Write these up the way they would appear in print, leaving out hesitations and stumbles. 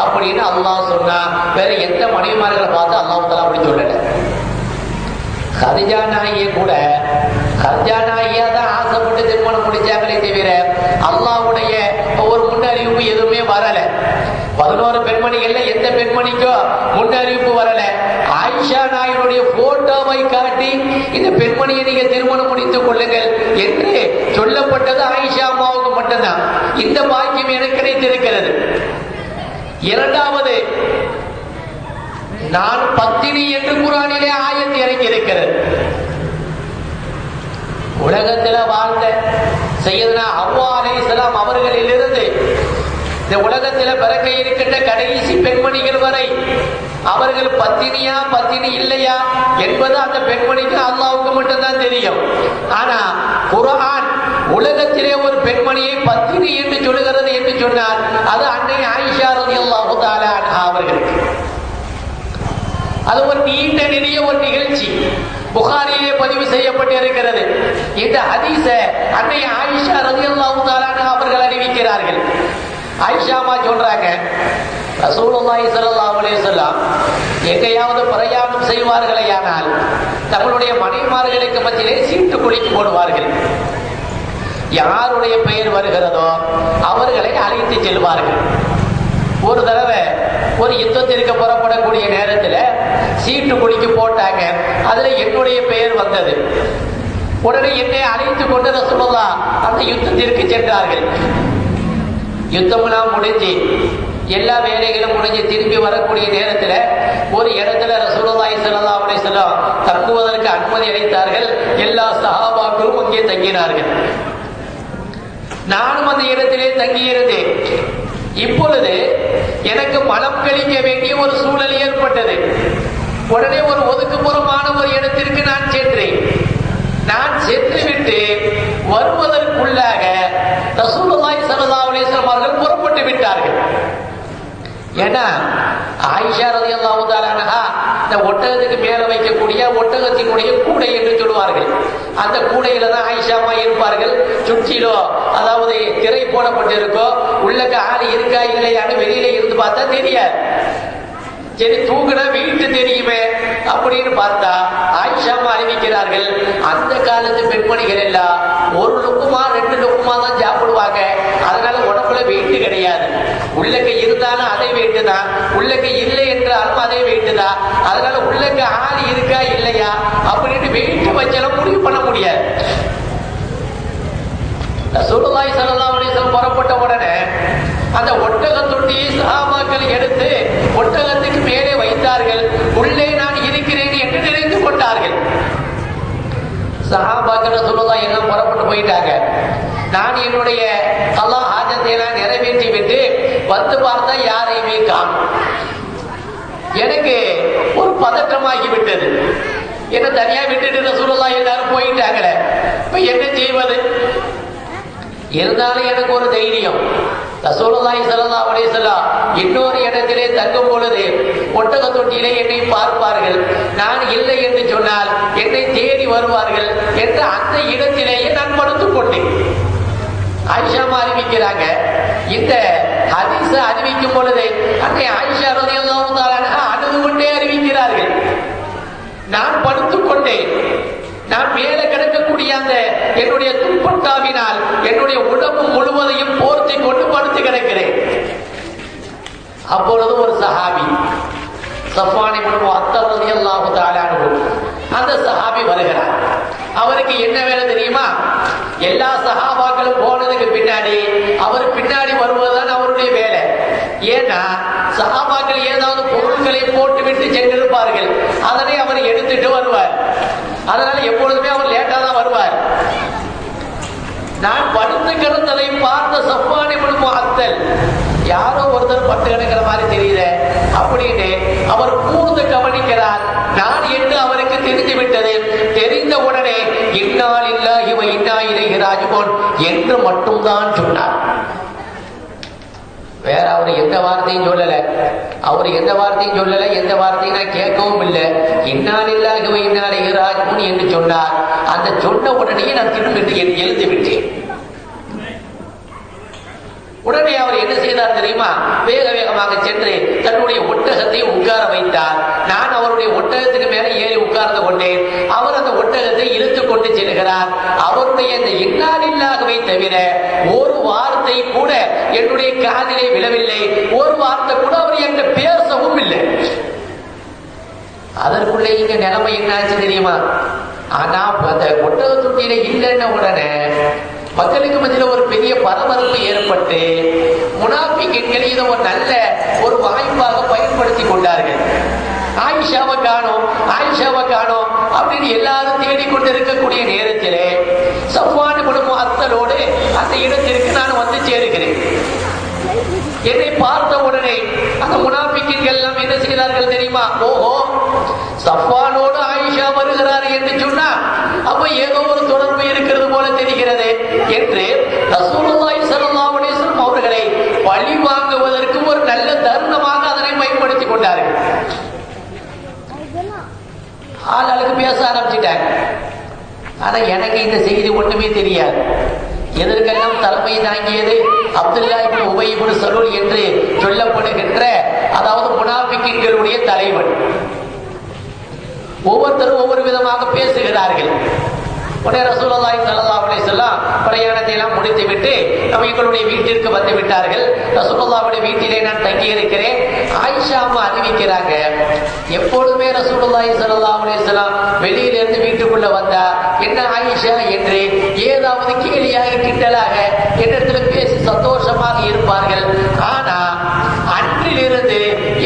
அப்படின்னு அல்லாஹ் சொன்னா. வேற எந்த மனைவிமார்களை பார்த்து அல்லாஹ் தஆலா அப்படி சொல்லல. கதிஜா நாயியை கூட கதிஜா நாயியா தான் ஆசைப்பட்டு திருமணம் முடிச்சாங்களே தவிர அல்லாஹ்வுடைய ஒரு முன்னறிவிப்பு எதுவுமே வரல. 11 பெண்மணிகள்ல எந்த பெண்மணிக்கோ முன்னறிவிப்பு வரல. ஆயிஷா நாயினுடைய போட்டோவை காட்டி இந்த பெண்மணியை நீங்க திருமணம் முடித்துக் கொள்ளுங்கள் என்று சொல்லப்பட்டது ஆயிஷா அம்மாவுக்கு மட்டும்தான். இந்த பாக்கியம் எனக்கு கிடைத்திருக்கிறது. இரண்டாவது, நான் பத்தினி என்று குர்ஆனிலே ஆயத்து இறங்கி இருக்கிறது. உலகத்தில் வாழ்ந்த சையதுனா ஹவ்வா அலைஹிஸ்ஸலாம் அவர்களிலிருந்து இந்த உலகத்தில் பிறக்க இருக்கின்ற கடைசி பெண்மணிகள் வரை அவர்கள் பத்தினியா பத்தினி இல்லையா என்பது அந்த பெண்மணிக்கு அல்லாஹ்வுக்கு மட்டும்தான் தெரியும். ஆனா குர்ஆன் உலகத்திலே ஒரு பெண்மணியை பத்தினி என்று சொல்லுகிறது என்று சொன்னால் அது அன்னை ஆயிஷா ரலியல்லாஹு தஆலா அன்ஹா அவர்களுக்கு. அது ஒரு நீண்ட நெடிய ஒரு நிகழ்ச்சி புகாரியிலே பதிவு செய்யப்பட்டிருக்கிறது. இந்த ஹதீஸை அன்னை ஆயிஷா ரலியல்லாஹு தஆலா அன்ஹா அவர்கள் அறிவிக்கிறார்கள். ஆயிஷாமா சொல்றாங்க, ரசூலுல்லாஹி ஸல்லல்லாஹு அலைஹி வஸல்லம் எங்கேயாவது பிரயாணம் செய்வார்களேயானால் தங்களுடைய மனைவிமார்களுக்கு மத்தியிலே சீட்டு குலுக்கி போடுவார்கள். யாருடைய பெயர் வருகிறதோ அவர்களை அழைத்து செல்வார்கள். ஒரு தடவை ஒரு யுத்தத்திற்கு புறப்படக்கூடிய நேரத்தில் சீட்டு குலுக்கி போட்டாங்க. அதுல என்னுடைய பெயர் வந்தது. உடனே என்னை அழைத்து கொண்டு ரசூலுல்லாஹ் அந்த யுத்தத்திற்கு சென்றார்கள். யுத்தம்லாம் முடிஞ்சு எல்லா வேலைகளும் முடிஞ்சு திரும்பி வரக்கூடிய நேரத்தில் ஒரு இடத்துல ரசூலுல்லாஹி ஸல்லல்லாஹு அலைஹி வஸல்லம் தங்குவதற்கு அனுமதி அளித்தார்கள். எல்லா சஹாபாக்களும் அங்கே தங்கினார்கள். நானும் அந்த இடத்திலே தங்கியிருந்தேன். இப்பொழுது எனக்கு மனம் கழிக்க வேண்டிய ஒரு சூழல் ஏற்பட்டது. உடனே ஒரு ஒதுக்குப்புறமான ஒரு இடத்திற்கு நான் சென்றேன். நான் சென்றுவிட்டு வருவதற்குள்ளாக ரசூலுல்லாஹி ஸல்லல்லாஹு அலைஹி வஸல்லம் அவர்கள் புறப்பட்டு விட்டார்கள். ஏன்னா ஆயிஷா ரலியல்லாஹு தஆலா அன்ஹா இந்த ஒட்டகத்துக்கு மேல வைக்கக்கூடிய ஒட்டகத்தினுடைய கூடை என்று சொல்வார்கள். அந்த கூடையில தான் ஆயிஷா அம்மா இருப்பார்கள். சுற்றிலோ அதாவது திரை போடப்பட்டிருக்கோ, உள்ளக்க ஆள் இருக்கா இல்லையான்னு வெளியில இருந்து பார்த்தா தெரியாது. சரி தூங்குனா வீட்டு தெரியுமே அப்படின்னு பார்த்தா ஆயிஷா அம்மா அறிவிக்கிறார்கள், அந்த காலத்து பெண்மணிகள் எல்லாம் ஒரு லுக்குமா 2 லுக்குமா தான் சாப்பிடுவாங்க. அதனால உடம்புல வெயிட்டு கிடையாது. உள்ளக்க இருந்தாலும் அதே வெயிட்டு தான், உள்ளக்க இல்லை என்றாலும் அதே வெயிட்டு தான். அதனால உள்ளக்க ஆள் இருக்கா இல்லையா அப்படின்னு வெயிட்டு வச்செல்லாம் முடிவு பண்ண முடியாது. ரசூலுல்லாஹி ஸல்லல்லாஹு அலைஹி வஸல்லம் புறப்பட்ட உடனே அந்த ஒட்டக தொட்டியை சஹாபாக்கள் எடுத்து ஒட்டகத்துக்கு மேலே வைத்தார்கள். உள்ளே நான் இருக்கிறேன் என்று நினைத்து கொண்டார்கள். சஹாபாக்கள் ரசூலுல்லாஹ் எல்லாம் புறப்பட்டு போயிட்டாங்க. நான் என்னுடைய அல்லாஹ் ஹாஜத்தை எல்லாம் நிறைவேற்றி விட்டு வந்து பார்த்தா யாரையுமே காணும். எனக்கு ஒரு பதற்றமாகி விட்டது. என்ன தனியா விட்டுட்டு ரசூலுல்லாஹ் எல்லாரும் போயிட்டாங்களே, இப்ப என்ன செய்வது? இருந்தாலும் எனக்கு ஒரு தைரியம். ரசூலுல்லாஹி ஸல்லல்லாஹு அலைஹி வஸல்லம் இன்னொரு இடத்திலே தங்கும் பொழுது ஒட்டக தொட்டியிலே என்னை பார்ப்பார்கள். நான் இல்லை என்று சொன்னால் என்னை தேடி வருவார்கள் என்று அந்த இடத்திலேயே நான் படுத்துக் கொண்டேன். ஆயிஷா அறிவிக்கிறாங்க, இந்த ஹதீஸ அறிவிக்கும் பொழுது அன்னை ஆயிஷா ரலியல்லாஹு தஆலா அன்ஹா அழுது கொண்டே அறிவிக்கிறார்கள். நான் படுத்துக் கொண்டேன். நான் மேலே கிடக்கக்கூடிய அந்த என்னுடைய துப்பட்டாவினால் என்னுடைய உடம்பு முழுவதையும் போர்த்தி கொண்டு படுத்து கிடக்கிறேன். அப்பொழுது ஒரு சஹாபி சஃப்வான் இப்னு முஅத்தல் ரலியல்லாஹு தஆலா அன்ஹு அந்த சஹாபி வருகிறார். அவருக்கு என்ன வேலை தெரியுமா? எல்லா சஹாபாக்களும் போனதுக்கு பின்னாடி அவர் பின்னாடி வருவதுதான் அவருடைய வேலை. ஏன்னா சஹாபாக்கள் ஏதாவது பொருட்களை போட்டு விட்டு சென்றிருப்பார்கள், அதனை அவர் எடுத்துட்டு வருவார். அதனால எப்பொழுதுமே அவர் லேட்டா தான் வருவார். நான் படுத்து கிடந்ததை பார்த்த சஃப்வான் இப்னு முஅத்தல், யாரோ ஒருத்தர் பட்டு கிடக்கிற மாதிரி தெரியுத அப்படின்னு அவர் கூர்ந்து கவனிக்கிறார். நான் என்று அவருக்கு தெரிந்து விட்டது. தெரிந்த உடனே இன்னா லில்லாஹி வ இன்னா இலைஹி ராஜிஊன் என்று மட்டும்தான் சொன்னார். வேற அவர் எந்த வார்த்தையும் சொல்லல. அவர் எந்த வார்த்தையும் சொல்லல, எந்த வார்த்தையும் நான் கேட்கவும் இல்லை. இன்னா லில்லாஹி வ இன்னா இலைஹி ராஜிஊன் என்று சொன்னார். அந்த சொன்ன உடனே நான் திரும்பி எழுந்து விட்டேன். உடனே அவர் என்ன செய்தார் தெரியுமா? வேக வேகமாக சென்று தன்னுடைய ஒட்டகத்தை உட்கார வைத்தார். நான் அவருடைய ஒட்டகத்துக்கு மேலே ஏறி உட்கார்ந்து கொண்டேன். அவர் அந்த ஒட்டகத்தை இழுத்துக் கொண்டு செல்கிறார். அவருடைய இந்த இன்னாலில்லாகவே தவிர ஒரு வார்த்தை கூட என்னுடைய காதிலே விழவில்லை. ஒரு வார்த்தை கூட அவர் என்கிட்ட பேசவும் இல்லை. அதற்குள்ளே இங்க நிலைமை என்னாச்சு தெரியுமா? ஆனா அந்த ஒட்டகத்துட்டியில இல்லைன்ன உடனே மக்களுக்கு மத்தியில் ஒரு பெரிய பரபரப்பு ஏற்பட்டு முனாஃபிக்குகள் இதை ஒரு நல்ல ஒரு வாய்ப்பாக பயன்படுத்தி கொண்டார்கள். ஆயிஷாவை காணோம், ஆயிஷாவை காணோம் அப்படின்னு எல்லாரும் தேடிக்கொண்டு இருக்கக்கூடிய நேரத்திலே சஃப்வான் இப்னு முஅத்தலோடு அந்த இடத்திற்கு நான் வந்து சேருகிறேன். என்னை பார்த்த உடனே அந்த முனாஃபிக்குகள் எல்லாம் என்ன செய்தார்கள் தெரியுமா? ஓஹோ, சஃப்வானோடு ஆயிஷா வருகிறார் என்று சொன்னா அப்ப ஏதோ ஒரு தொடர்பு இருக்கிறது போல தெரிகிறது என்று ரசூலுல்லாஹி ஸல்லல்லாஹு அலைஹி வஸல்லம் அவர்களை பழி வாங்குவதற்கு ஒரு நல்ல தருணமாக அதனை பயன்படுத்திக் கொண்டார்கள். ஆளுக்கு பேச ஆரம்பிச்சிட்டாங்க. ஆனா எனக்கு இந்த செய்தி ஒண்ணுமே தெரியாது. எதற்கெல்லாம் தலைமை தாங்கியது அப்துல்லா இப்னு உபை இப்னு சலூல் என்று சொல்லப்படுகின்ற அதாவது முனாஃபிக்குகளுடைய தலைவன். ஒவ்வொருத்தரும் ஒவ்வொரு விதமாக பேசுகிறார்கள். உடனே ரசூலுல்லாஹி ஸல்லல்லாஹு அலைஹி வஸல்லம் பிரயாணத்தை எல்லாம் முடித்துவிட்டு நம்ம எங்களுடைய வீட்டிற்கு வந்து விட்டார்கள். ரசூலுல்லாஹ்வுடைய வீட்டிலே நான் தங்கி இருக்கிறேன். ஆயிஷா அம்மா அறிவிக்கிறாங்க, எப்பொழுதுமே ரசூலுல்லாஹி ஸல்லல்லாஹு அலைஹி வஸல்லம் வெளியிலிருந்து வீட்டுக்குள்ள வந்தா என்ன ஆயிஷா என்று ஏதாவது கேலியாக கிண்டலாக என்னிடத்தில் பேசி சந்தோஷமாக இருப்பார்கள். ஆனா அன்றிலிருந்து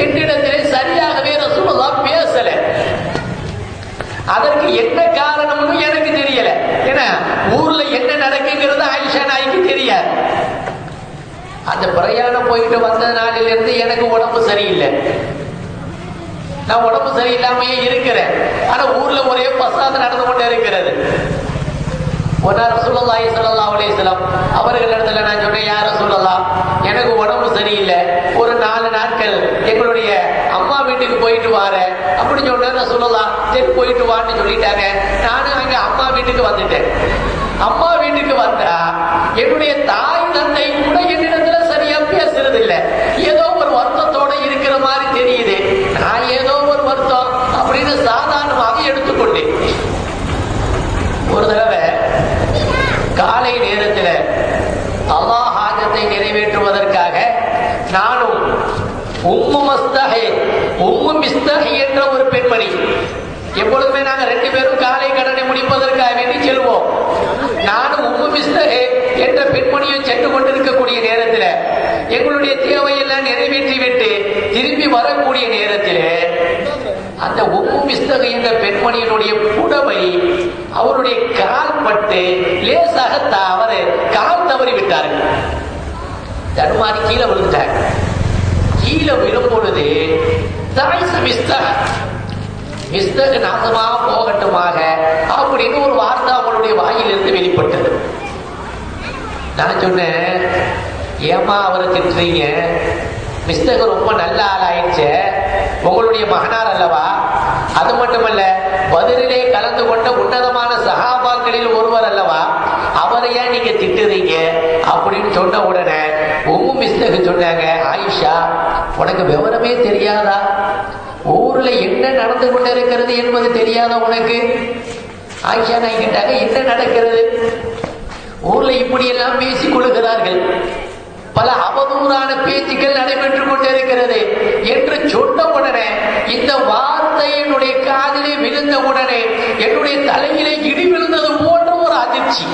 என்னிடத்திலே சரியாகவே ரசூலுல்லாஹ் பேசல. அதற்கு என்ன காரணம்னு எனக்கு தெரியல. ஏன்னா ஊர்ல என்ன நடக்குங்கிறது ஆயிஷா நாய்க்கு தெரியாது. அந்த பிரயாணம் போயிட்டு வந்த நாளிலிருந்து எனக்கு உடம்பு சரியில்லை. நான் உடம்பு சரியில்லாமையே இருக்கிறேன். ஆனா ஊர்ல ஒரே பசாது நடந்து கொண்டே இருக்கிறது. ஒரு நாள் ரசூலுல்லாஹி ஸல்லல்லாஹு அலைஹி வஸல்லம் அவர்களிடத்துல நான் சொன்னேன், யா ரசூலல்லாஹ், எனக்கு உடம்பு சரியில்லை, ஒரு 4 நாட்கள் எங்களுடைய அம்மா வீட்டுக்கு போயிட்டு வாரேன் அப்படின்னு சொன்ன ரசூலுல்லாஹ் சரி போயிட்டு வான்னு சொல்லிட்டாங்க. நானும் அங்க அம்மா வீட்டுக்கு வந்துட்டேன். அம்மா வீட்டுக்கு வந்தா என்னுடைய தாய் தந்தை கூட என்னிடத்துல சரியா பேசுறது இல்லை. ஏதோ ஒரு வருத்தத்தோட இருக்கிற மாதிரி தெரியுது. நான் ஏதோ ஒரு வருத்தம் அப்படின்னு சாதாரணமாக எடுத்துக்கொண்டேன். ஒரு தடவை காலை நேரத்தில் அல்லாஹ் ஹாஜத்தை நிறைவேற்றுவதற்காக நானும் உம்மு மிஸ்தஹ் என்ற ஒரு பெண்மணி, எப்பொழுதுமே நாங்க 2 பேரும் காலை கடனை முடிப்பதற்காக வேண்டி செல்வோம். நானும் உம்மு மிஸ்தஹ் என்ற பெண்மணியும் சென்று கொண்டிருக்கக்கூடிய நேரத்தில் எங்களுடைய தேவையெல்லாம் நிறைவேற்றிவிட்டு திரும்பி வரக்கூடிய நேரத்தில் அந்த உம்மு மிஸ்தஹ் என்ற பெண்மணியினுடைய புடவை அவருடைய கால் பட்டு லேசாக கால் தவறி விட்டார்கள். தடுமாறி கீழே விழுந்தாங்க. கீழே விழும் பொழுது மிஸ்தஹ் நாசமா போகட்டுமாக அப்படின்னு ஒரு வார்த்தை அவங்களுடைய வாயிலிருந்து வெளிப்பட்டது. நான் சொன்னேன், ஏமா அவரை திட்டுறீங்க? மிஸ்தஹ் ரொம்ப நல்ல ஆளாயிடுச்சு, உங்களுடைய மகனார் அல்லவா? அது மட்டுமல்ல, பதிலே கலந்து கொண்ட உன்னதமான சஹாபாக்களில் ஒருவர் அல்லவா? அவரை ஏன் நீங்க திட்டுறீங்க அப்படின்னு சொன்ன உடனே உம்மு மிஸ்தஹ் சொன்னாங்க, ஆயிஷா, உனக்கு விவரமே தெரியாதா? ஊர்ல என்ன நடந்து கொண்டிருக்கிறது என்பது தெரியாத உனக்கு? ஆயிஷா நான் கேட்டாங்க, என்ன நடக்கிறது? ஊர்ல இப்படி எல்லாம் பேசிக் கொள்கிறார்கள், பல அவதூறான பேச்சுக்கள் நடைபெற்றுக் கொண்டிருக்கிறது என்று சொன்ன உடனே இந்த வார்த்தை என்னுடைய காதிலே விழுந்த உடனே என்னுடைய தலையிலே இடி விழுந்தது போன்ற ஒரு அதிர்ச்சி.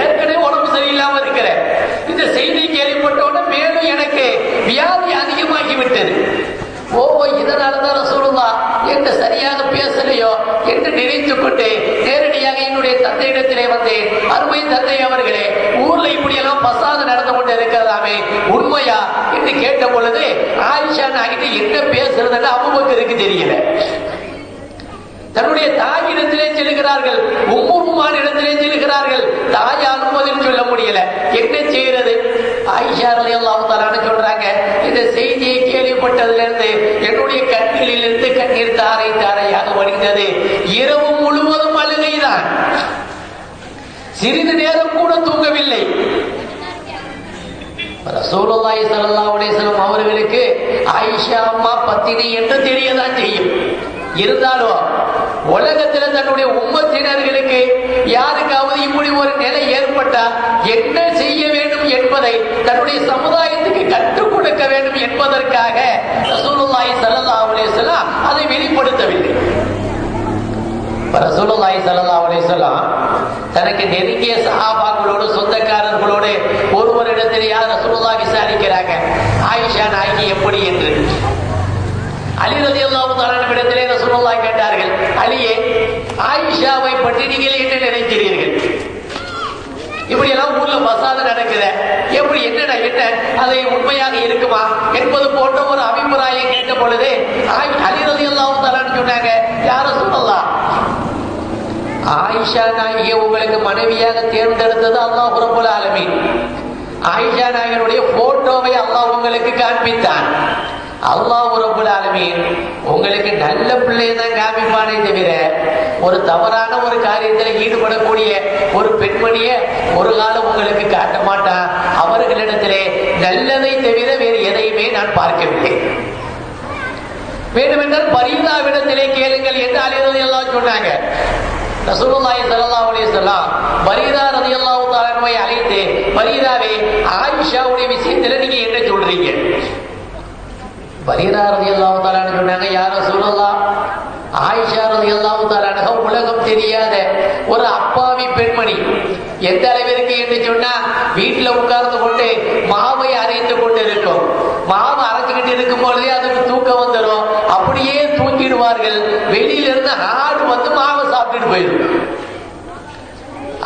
ஏற்கனவே உடம்பு சரியில்லாம இருக்கிற இந்த செய்தி கேள்விப்பட்டவுடன் மேலும் எனக்கு வியாதி அதிகமாகிவிட்டது. ஓ, இதனாலதான் ரசூலுல்லாஹ் என்ன சரியாக பேசலையோ என்று நினைத்துக் கொண்டு நேரடியாக என்னுடைய தந்தையிடத்திலே வந்தேன். அருமை தந்தை அவர்களே, ஊர்ல இப்படி எல்லாம் பசாது நடந்து கொண்டு இருக்கிறதாமே, உண்மையா என்று கேட்ட பொழுது ஆயிஷா நாகிட்ட என்ன பேசுறதுன்னு அபூபக்கருக்கு தெரியல. தன்னுடைய தாயிடத்திலே செல்கிறார்கள், உம்முருமான் இடத்திலே செல்கிறார்கள். தாயாலும் பதில் சொல்ல முடியல. என்ன செய்யறது? ஆயிஷா ரலியல்லாஹு தஆலா சொல்றாங்க, இந்த செய்தியை கேள்விப்பட்டதிலிருந்து என்னுடைய கண்களிலிருந்து கண்ணீர் தாரை தாரையாக வடிந்தது. இரவு முழுவதும் அழுகைதான், சிறிது நேரம் கூட தூங்கவில்லை. ரசூலுல்லாஹி ஸல்லல்லாஹு அலைஹி வஸல்லம் அவர்களுக்கு ஆயிஷா அம்மா பத்தினி என்று தெரியதான் செய்யும். இருந்தாலும் உலகத்துல தன்னுடைய உம்மத்தினர்களுக்கு யாருக்காவது இப்படி ஒரு நிலை ஏற்பட்டா என்ன செய்ய வேண்டும் என்பதை தன்னுடைய சமுதாயத்துக்கு கற்றுக் கொடுக்க வேண்டும் என்பதற்காக ரசூலுல்லாஹி ஸல்லல்லாஹு அலைஹி வஸல்லம் அதை வெளிப்படுத்தவில்லை. ரசூலுல்லாஹி ஸல்லல்லாஹு அலைஹி வஸல்லம் தனக்கு நெருங்கிய சஹாபாக்களோடு சொந்தக்காரர்களோடு ஒருவரிடத்தில் யார் ரசூலுல்லாஹ் விசாரிக்கிறாங்க, ஆயிஷா நாயகி எப்படி என்று. அலி ரலியல்லாஹு தஆலா இடத்திலே ரசூலுல்லாஹ் கேட்டார்கள், அலியே, ஆயிஷாவை பற்றி நீங்கள் என்ன நினைக்கிறீர்கள்? இப்படி எல்லாம் ஊர்ல பசாது நடக்குது, எப்படி என்ன அதை உண்மையாக இருக்குமா என்பது போன்ற ஒரு அபிப்பிராயம் கேட்ட பொழுது அலி ரலியல்லாஹு தஆலா சொன்னாங்க, யா ரசூலல்லாஹ், ஆயிஷா நாயகியை உங்களுக்கு மனைவியாக தேர்ந்தெடுத்தது அல்லாஹ் ரப்பல் ஆலமீன். ஆயிஷா நாயகனுடைய போட்டோவை அல்லாஹ் உங்களுக்கு காண்பித்தான். அல்லாஹ் ரப்பல் ஆலமீன் உங்களுக்கு நல்ல பிள்ளையை தான் காமிப்பானே தவிர ஒரு தவறான ஒரு காரியத்தில் ஈடுபடக்கூடிய ஒரு பெண்மணியை ஒரு காலம் உங்களுக்கு காட்ட மாட்டான். அவர்களிடத்திலே நல்லதை தவிர வேறு எதையுமே நான் பார்க்கவில்லை. வேண்டுமென்றால் பரீதாவிடத்திலே கேளுங்கள் என்று அலி ரலியல்லாஹு சொன்னாங்க. ரசூலுல்லாஹி ஸல்லல்லாஹு அலைஹி வஸல்லம் பரீதா ரலியல்லாஹு தஆலாவை அழைத்து, பரீதாவே, ஆயிஷாவுடைய விஷயத்துல நீங்க என்ன சொல்றீங்க? பரீதா ரலியல்லாஹு தஆலா சொன்னாங்க, யா ரசூலல்லாஹ், ஆயிஷா ரலியல்லாஹு தஆலா உலகம் தெரியாத ஒரு அப்பாவி பெண்மணி. எந்த அளவிற்கு என்று சொன்னா, வீட்டுல உட்கார்ந்து கொண்டு மாவை அரைத்து கொண்டு இருக்கும். மாவு அரைச்சுக்கிட்டு இருக்கும் பொழுதே அதுக்கு தூக்கம் வந்துடும். அப்படியே தூங்கிடுவார்கள். வெளியில இருந்து ஆடு வந்து மாவை சாப்பிட்டுட்டு போயிடும்.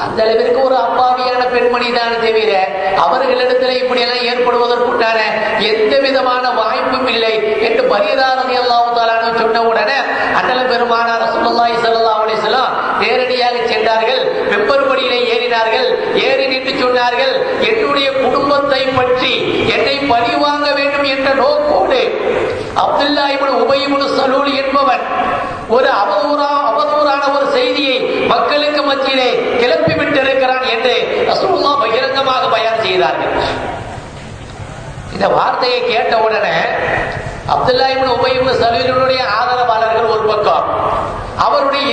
அந்த அளவிற்கு ஒரு அப்பாவியான பெண்மணி தான் தவிர அவர்களிடத்தில் இப்படியெல்லாம் ஏற்படுவதற்குண்டான எந்த விதமான வாய்ப்பும் இல்லை என்று பரீதா ரலியல்லாஹு தஆலா சொன்ன உடனே அண்ணல் பெருமானார் ரசூலுல்லாஹி ஸல்லல்லாஹு அலைஹி வஸல்லம் நேரடியாக சென்றார்கள். மெம்பர்படியிலே ஏறினார்கள். ஏறி நின்று சொன்னார்கள், என்னுடைய குடும்பத்தை பற்றி என்னை பழி வாங்க வேண்டும் என்ற நோக்கோடு அப்துல்லா இப்னு உபை இப்னு சலூல் என்பவன் ஒரு அவதூறான ஒரு செய்தியை மக்களுக்கு மத்தியிலே கிளப்பி விட்டிருக்கிறான் என்று ரசூலுல்லாஹ் பகிரங்கமாக பயான் செய்தார்கள். இந்த வார்த்தையை கேட்ட உடனே அப்துல்லா இப்னு உபை இப்னு சலூலுடைய ஆதரவாளர்கள் ஒரு பக்கம், அவருடைய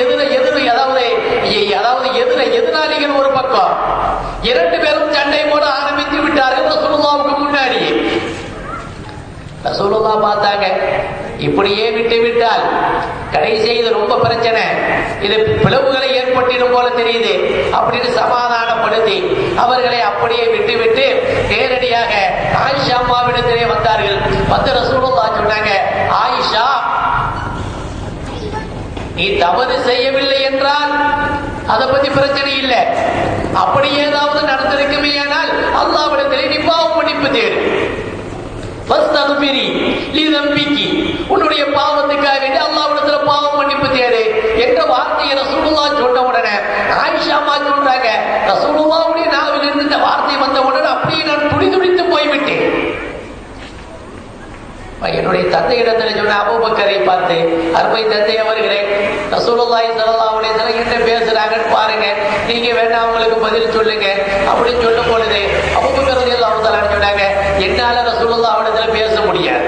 எதிராளிகள் ஒரு பக்கம், இரண்டு பேரும் சண்டை போட ஆரம்பித்து விட்டார்கள் ரசூலுல்லாஹ்வுக்கு முன்னாடி. ரசூலுல்லாஹ் பார்த்தாங்க, இப்படியே விட்டு விட்டால் கடைசி இது ரொம்ப பிரச்சனை, இது பிளவுகளை ஏற்பட்டிடும் போல தெரியுது அப்படின்னு சமாதானப்படுத்தி அவர்களை அப்படியே விட்டு நேரடியாக ஆயிஷா அம்மாவிடத்திலே வந்தார்கள். வந்து ரசூலுல்லாஹ் சொன்னாங்க, ஆயிஷா, நீ தவறு செய்யவில்லை என்றால் அதை பத்தி பிரச்சனை இல்லை. அப்படி ஏதாவது நடந்திருக்குமே ஆனால் அல்லாஹ்விடத்திலே நீ பாவ மன்னிப்பு தேடு. உன்னுடைய பாவத்துக்காக வேண்டி அல்லாஹ்விடத்துல பாவ மன்னிப்பு தேடு என்ற வார்த்தையை ரசூலுல்லாஹ் சொன்ன உடனே ஆயிஷா அம்மா சொல்றாங்க, ரசூலுல்லாஹ்வுடைய நாவில் இருந்து இந்த வார்த்தை வந்த உடனே அப்படியே நான் துடிதுடித்து போய்விட்டேன். என்னுடைய தந்தை இடத்துல சொன்ன அபூபக்கரை பார்த்து, அருமை தந்தை அவர்களே, ரசூலுல்லாஹி ஸல்லல்லாஹு அலைஹி வஸல்லம் என்ன பேசுறாங்கன்னு பாருங்க, நீங்க வேணா அவங்களுக்கு பதில் சொல்லுங்க அப்படின்னு சொல்லும் பொழுது அபூபக்கர் ரலியல்லாஹு தஆலா சொன்னாங்க, என்னால ரசூலுல்லாஹ் இடத்துல பேச முடியாது.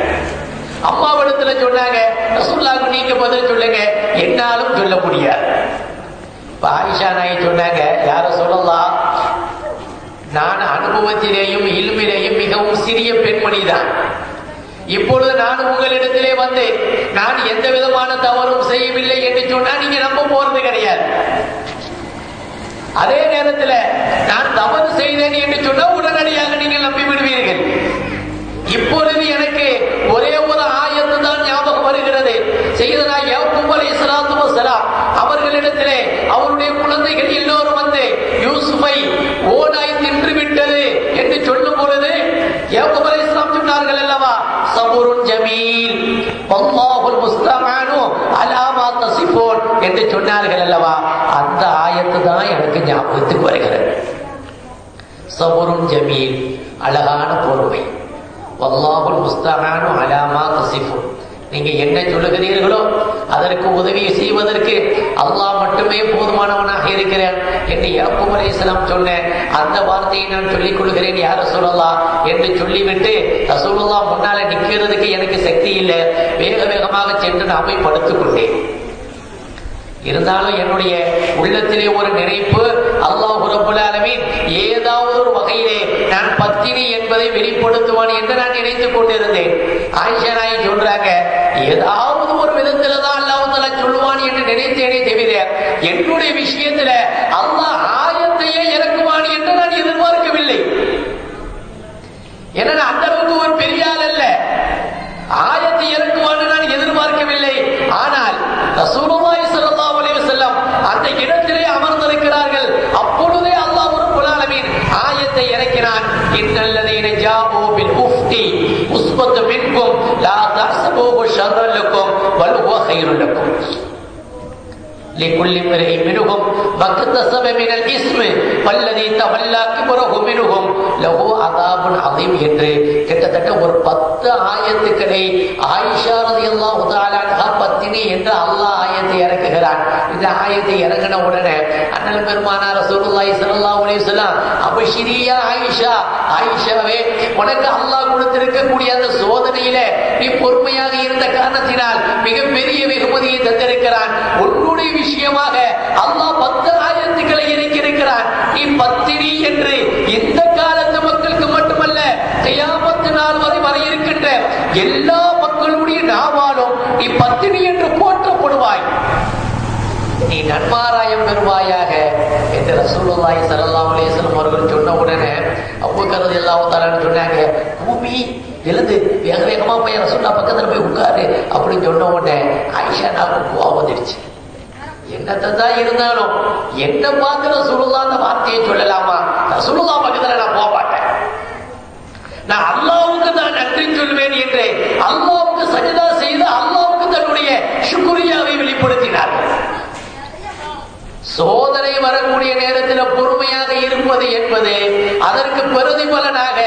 அம்மாவிடத்துல சொன்னாங்க, ரசூலுல்லாஹ்க்கு நீங்க பதில் சொல்லுங்க, என்னாலும் சொல்ல முடியாது. ஆயிஷா நாயகி சொன்னாங்க, யா ரசூலுல்லாஹ், நான் அனுபவத்திலேயும் இல்மிலேயும் மிகவும் சிறிய பெண்மணிதான். இப்பொழுது நான் உங்களிடத்திலே வந்து நான் எந்த விதமான தவறும் செய்யவில்லை என்று சொன்னா நீங்க நம்ப போறது கிடையாது. அதே நேரத்தில் நான் தவறு செய்தேன் என்று சொன்னா உடனடியாக நீங்கள் நம்பி விடுவீர்கள். இப்பொழுது எனக்கு ஒரே ஒரு ஆயத்து தான் ஞாபகம் வருகிறது. செய்தனா யாக்கூப் அலைஹிஸ்ஸலாத்து வஸ்ஸலாம் அவர்களிடத்திலே அவருடைய குழந்தைகள் எல்லோரும் வந்து யூசுஃபை ஓனாய் தின்று விட்டது என்று சொல்லும் பொழுது யாக்கூப் அலைஹிஸ்ஸலாம் சொன்னார்கள் அல்லவா, சபுருன் ஜமீல் வல்லாஹுல் முஸ்தஆனு அலா மா தஸிஃபூன் என்று சொன்னார்கள் அல்லவா, அந்த ஆயத்து தான் எனக்கு ஞாபகத்துக்கு வருகிறது. சபுருன் ஜமீல், அழகான பொறுமை, வல்லாஹுல் முஸ்தஆனு அலா மா தஸிஃபூன், நீங்க என்ன சொல்லுகிறீர்களோ அதற்கு உதவி செய்வதற்கு அல்லாஹ் மட்டுமே போதுமானவனாக இருக்கிறான் என்று யாக்கூப் அலைஹிஸ்ஸலாம் சொன்ன அந்த வார்த்தையை நான் சொல்லிக் கொள்கிறேன் யா ரசூலல்லாஹ் என்று சொல்லிவிட்டு ரசூலுல்லாஹ் முன்னால நிற்கிறதுக்கு எனக்கு சக்தி இல்லை, வேக வேகமாக சென்று நான் போய் படுத்துக் கொண்டேன். இருந்தாலும் என்னுடைய உள்ளத்திலே ஒரு நினைப்பு, அல்லாஹ் ரப்பல் ஆலமீன் ஏதாவது ஒரு வகையிலே நான் பத்தினி என்பதை வெளிப்படுத்துவான் என்று நான் நினைத்துக் கொண்டிருந்தேன். ஆயிஷா நாயகி சொல்றாங்க, ஏதாவது ஒரு விதத்துல தான் அல்லாஹ் தஆலா சொல்லுவான் என்று நினைத்தேனே தவிர என்னுடைய விஷயத்துல அல்லாஹ் ஆயத்தையே இறக்குவான் என்று நான் எதிர்பார்க்கவில்லை. ஏன்னா அந்த அளவுக்கு ஒரு பெரிய ஆள் அல்ல, ஆயத்தை இறக்குவான்னு நான் எதிர்பார்க்கவில்லை. ஆனால் ரசூலுல்லாஹி ஸல்லல்லாஹு அலைஹி வஸல்லம் அந்த இடத்திலே அமர்ந்திருக்கிறார்கள். அப்பொழுதே அல்லாஹ் ரப்பல் ஆலமீன் ஆயத்தை இறக்கினான். இன்னல்லதீன ஜாபூ பில் உஃப்தி உஸ்பத்து மின்கும் லா தஹ்சபூஹு ஷர்ரன் லக்கும் வல் ஹுவ கைருன் லக்கும் لكل امرئ منهم ما اكتسب من الاثم والذي تولى كبره منهم له عذاب عظيم என்று கிட்டத்தட்ட ஒரு 10 ஆயத்துக்களை ஆயிஷா ரலியல்லாஹு தஆலா அன்ஹா பத்தினி என்று அல்லாஹ் ஆயத்தை இறக்குகிறான். இந்த ஆயத்தை இறங்கின உடனே அண்ணல் பெருமானார் ரசூலுல்லாஹி ஸல்லல்லாஹு அலைஹி வஸல்லம் அபஷிரியா ஆயிஷா, ஆயிஷாவே உனக்கு அல்லாஹ் கொடுத்திருக்கக்கூடிய அந்த சோதனையில நீ பொறுமையாக இருந்த காரணத்தினால் மிகப்பெரிய வெகுமதியை தந்திருக்கிறான். உன்னுடைய விஷயமாக அல்லாஹ் 10 ஆயத்துக்களை இறக்கியிருக்கிறான். நீ பத்தினி என்று இந்த காலத்து மக்களுக்கு மட்டுமல்ல கியாமத் நாள் வரை இருக்கின்ற எல்லா மக்களுடைய நாவாலும் நீ பத்தினி என்று போற்றப்படுவாய், நீ நன்மாராயம் பெறுவாயாக என்று ரசூலுல்லாஹி ஸல்லல்லாஹு அலைஹி வஸல்லம் அவர்கள் சொன்ன உடனே அபூபக்கர் ரலியல்லாஹு தஆலா சொன்னாங்க, பூமி எழுந்து வேக வேகமா போய் ரசூலுல்லாஹ் பக்கத்துல போய் உட்காரு அப்படின்னு சொன்ன உடனே ஆயிஷா நாக்கு கோவம் வந்துடுச்சு. என்னத்தான் இருந்தாலும் என்ன பார்த்து ரசூலுல்லாஹ் அந்த வார்த்தையை சொல்லலாமா? ரசூலுல்லாஹ் பக்கத்துல நான் போக மாட்டேன், நான் அல்லாஹ்வுக்கு தான் நன்றி சொல்வேன் என்று அல்லாஹ்வுக்கு சஜதா செய்து அல்லாஹ்வுக்கு தன்னுடைய ஷுக்ரியாவை வெளிப்படுத்தினார்கள். சோதனை வரக்கூடிய நேரத்தில் பொறுமையாக இருப்பது என்பது அதற்கு பிரதிபலனாக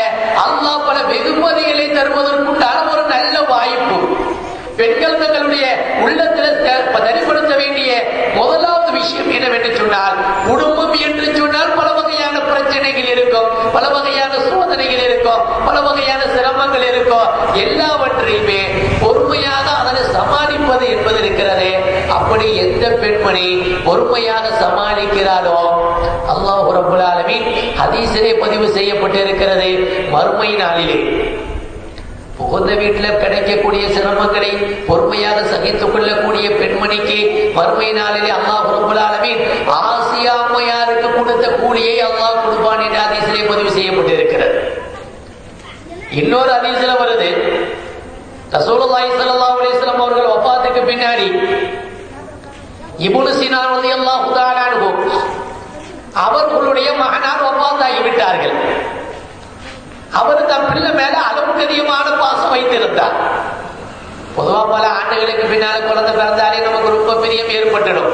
அல்லாஹ் பல வெகுமதிகளை தருவதற்குண்டான ஒரு நல்ல வாய்ப்பு. பெண்கள் தங்களுடைய உள்ளத்தில் தனிப்படுத்த வேண்டிய முதலாவது விஷயம் என்னவென்று சொன்னால், குடும்பம் என்று சொன்னால் பல வகையான பிரச்சனைகள் இருக்கும், பல வகையான சோதனைகள் இருக்கும், பல வகையான சிரமங்கள் இருக்கும். எல்லாவற்றையுமே பொறுமையாக அதனை சமாளிப்பது என்பது இருக்கிறது. அப்படி எந்த பெண்மணி பொறுமையாக சமாளிக்கிறாரோ அல்லாஹ் ரப்பல் ஆலமீன் ஹதீஸிலே பதிவு செய்யப்பட்டிருக்கிறது, மறுமை நாளிலே புகுந்த வீட்டில் கிடைக்கக்கூடிய சிரமங்களை பொறுமையாக சகித்துக் கொள்ளக்கூடிய பெண்மணிக்கு மறுமை நாளிலே அல்லாஹ் ரப்பல் ஆலமீன் ஆசியா அம்மையாருக்கு கொடுத்த கூலியை அல்லாஹ் கொடுப்பான் என்ற ஹதீஸிலே பதிவு செய்யப்பட்டிருக்கிறது. இன்னொரு ஹதீஸில வருது, ரசூலுல்லாஹி ஸல்லல்லாஹு அலைஹி வஸல்லம் அவர்கள் வஃபாத்துக்கு பின்னாடி இப்னு சீனா ரலியல்லாஹு தஆலா அன்ஹு அவர்களுடைய மகனார் வஃபாத்தாகி விட்டார்கள். அவர் தன் பிள்ளை மேல அளவுக்கு அதிகமான பாசம் வைத்திருந்தார். பொதுவா பல ஆண்டுகளுக்கு பின்னால குழந்தை பிறந்தாலே நமக்கு ரொம்ப பிரியம் ஏற்பட்டுடும்.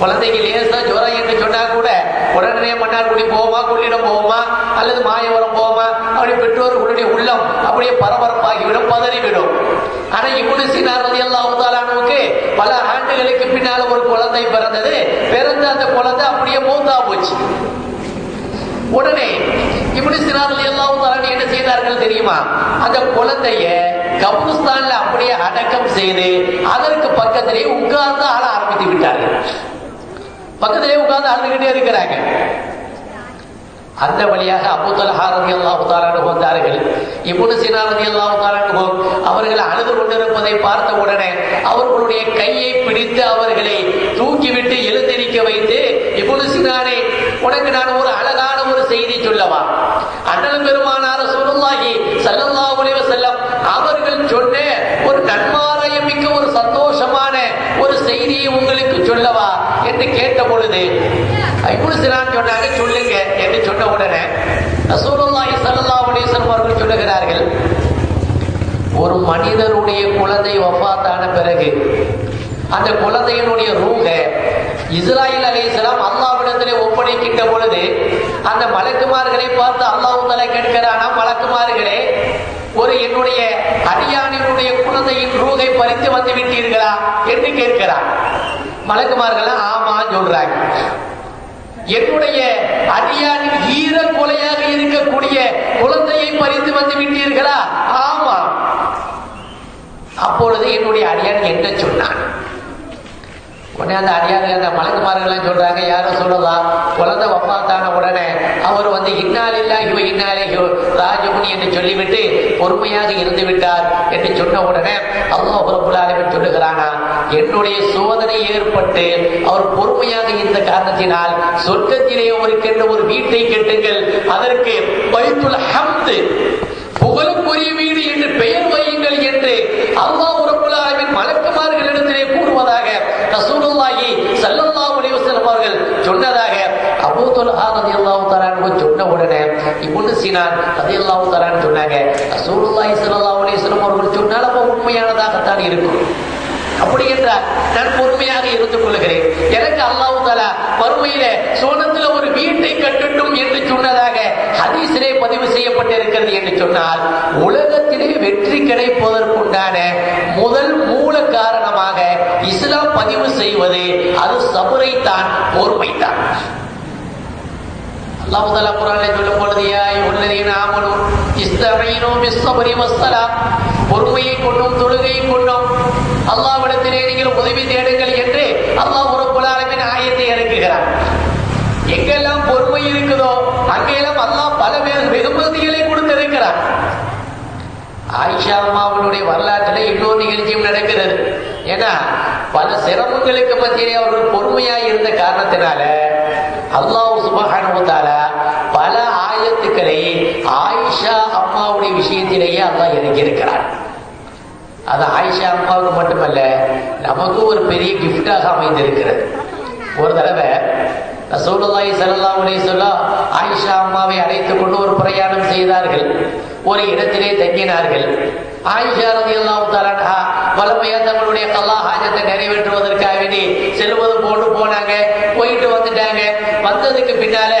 குழந்தைக்கு லேசா ஜுரம் என்று சொன்னா கூட உடனே மன்னார்குடி போவோமா, கொள்ளிடம் போவோமா, அல்லது மாயவரம் போவோமா, அப்படி பெற்றோர்களுடைய உள்ளம் அப்படியே பரபரப்பாகிவிடும், பதறிவிடும். ஆனா இப்னு சீனா ரலியல்லாஹு தஆலா அன்ஹுவுக்கு பல ஆண்டுகளுக்கு பின்னால ஒரு குழந்தை பிறந்தது. பிறந்த அந்த குழந்தை அப்படியே மூத்தா போச்சு. உடனே இப்னு சீனா ரலியல்லாஹு தஆலா என்ன செய்தார்கள் தெரியுமா? அந்த குழந்தைய கபுஸ்தான்ல அப்படியே அடக்கம் செய்து அதற்கு பக்கத்திலே உட்கார்ந்து ஆள ஆரம்பித்து விட்டார்கள். பக்கத்திலே உட்கார்ந்து அழுதுகிட்டே இருக்கிறாங்க. அந்த வழியாக அபூ தல்ஹா ரலியல்லாஹு தஆலா அன்ஹு வந்தார்கள். இப்னு சீனா ரலியல்லாஹு தஆலா அன்ஹு அவர்கள் அழுது கொண்டிருப்பதை பார்த்த உடனே அவர்களுடைய கையை பிடித்து அவர்களை தூக்கிவிட்டு எழுந்திருக்க வைத்து, இப்னு சீனானே, உனக்கு நான் ஒரு அழகான ஒரு செய்தி சொல்லவா? அண்ணல் பெருமானார் ரசூலுல்லாஹி ஸல்லல்லாஹு அலைஹி வஸல்லம் அவர்கள் சொன்ன ஒரு நன்மாராயம் மிக்க ஒரு சந்தோஷமான ஒரு செய்தியை உங்களுக்கு சொல்லவா என்று கேட்ட பொழுது இப்னு சீனா சொன்னாங்க, சொல்லுங்க என்று சொன்ன உடனே ரசூலுல்லாஹி ஸல்லல்லாஹு அலைஹி வஸல்லம் அவர்கள் சொல்லுகிறார்கள், ஒரு மனிதனுடைய குழந்தை வஃபாத்தான பிறகு அந்த குழந்தையினுடைய ரூஹ இஸ்ராயில் அலைஹிஸ்ஸலாம் அல்லாஹ்விடத்திலே ஒப்படைக்கின்ற பொழுது அந்த மலக்குமார்களை பார்த்து அல்லாஹ் தஆலா கேட்கிறானா, மலக்குமார்களே, ஒரு என்னுடைய அடியானினுடைய குழந்தை குழந்தையின் ரூகை பறித்து வந்து விட்டீர்களா என்று கேட்கிறார். மலக்குமார்கள் ஆமான்னு சொல்றாங்க. என்னுடைய அடியானின் ஈர கொலையாக இருக்கக்கூடிய குழந்தையை பறித்து வந்து விட்டீர்களா? ஆமா. அப்பொழுது என்னுடைய அடியான் என்ன சொன்னான்? உடனே அந்த அடியார்கள் அந்த மலக்குமார்கள் சொல்றாங்க, யாரும் சொல்லலாம், குழந்தை வஃபாத்தான உடனே அவர் வந்து இன்னாலில்லாஹி வ இன்னா இலைஹி ராஜிஊன் என்று சொல்லிவிட்டு பொறுமையாக இருந்து விட்டார் என்று சொன்ன உடனே அல்லாஹ் ரப்பல் ஆலமீன் சொல்லுகிறானா, என்னுடைய சோதனை ஏற்பட்டு அவர் பொறுமையாக இருந்த காரணத்தினால் சொர்க்கத்திலே அவருக்கென்று ஒரு வீட்டை கட்டுங்கள், அதற்கு பைத்துல் ஹம்த் புகழுக்குரிய வீடு என்று பெயர் வையுங்கள் என்று அல்லாஹ் ரப்பல் ஆலமீன் மலக்குமார்களிடத்திலே கூறுவதாக ரசூலுல்லாஹி ஸல்லல்லாஹு அலைஹி வஸல்லம் அவர்கள் சொன்னதாக அபூ துல்ஹா রাদিয়াল্লাহு தஆலா சொன்ன உடனே இப்னு சீனான் রাদিয়াল্লাহு தஆலா சொன்னாங்க, ரசூலுல்லாஹி ஸல்லல்லாஹு அலைஹி வஸல்லம் அவர்கள் சொன்னால் அப்ப உண்மையானதாகத்தான் இருக்கும். அப்படி என்றால் நான் பொறுமையாக இருந்து கொள்கிறேன். எனக்கு அல்லாஹ் தஆலா மறுமையில சோனத்துல ஒரு வீட்டை கட்டட்டும் என்று சொன்னதாக ஹதீஸிலே பதிவு செய்யப்பட்டிருக்கிறது என்று சொன்னால், உலகத்திலே வெற்றி கிடைப்பதற்குண்டான முதல் மூல காரணமாக இஸ்லாம் பதிவு செய்வது அது சபுரைத்தான், பொறுமைத்தான். அல்லாஹ் தஆலா குர்ஆனிலே சொல்லும் பொழுது, யா அய்யுஹல்லதீன ஆமனூ இஸ்தஈனூ பிஸ்ஸப்ரி வஸ்ஸலாம், பொறுமையை கொண்டும் தொழுகையை கொண்டும் அல்லாஹ்விடத்திலே நீங்கள் உதவி தேடுங்கள் என்று அல்லாஹ் ரப்பல் ஆலமீன் ஆயத்தை இறக்குகிறார். எங்கெல்லாம் பொறுமை இருக்குதோ அங்கெல்லாம் அல்லாஹ் பல வெகுமதிகளை கொடுத்திருக்கிறார். ஆயிஷா அம்மாவுடைய வரலாற்றில் இன்னொரு நிகழ்ச்சியும் நடக்கிறது. ஏன்னா பல சிரமங்களுக்கு மத்தியிலே அவர்கள் பொறுமையாக இருந்த காரணத்தினால அல்லாஹ் சுப்ஹானஹு வ தஆலா பல ஆயத்துக்களை ஆயிஷா அம்மாவுடைய விஷயத்திலேயே அல்லாஹ் இறக்கியிருக்கிறார். அது ஆயிஷா அம்மாவுக்கு மட்டுமல்ல, நமக்கு ஒரு பெரிய கிஃப்டாக அமைந்திருக்கிறது. ஒரு தடவை ரசூலுல்லாஹி ஸல்லல்லாஹு அலைஹி வஸல்லம் ஆயிஷா அம்மாவை அழைத்துக் கொண்டு ஒரு பிரயாணம் செய்தார்கள். ஒரு இடத்திலே தங்கினார்கள். ஆயிஷா রাদিয়াল্লাহு தஆலா அன்ஹா வலமையா தங்களுடைய கல்லா ஹாஜத்தை நிறைவேற்றுவதற்காக வேண்டி செல்வது போட்டு போனாங்க. போயிட்டு வந்துட்டாங்க. வந்ததுக்கு பின்னால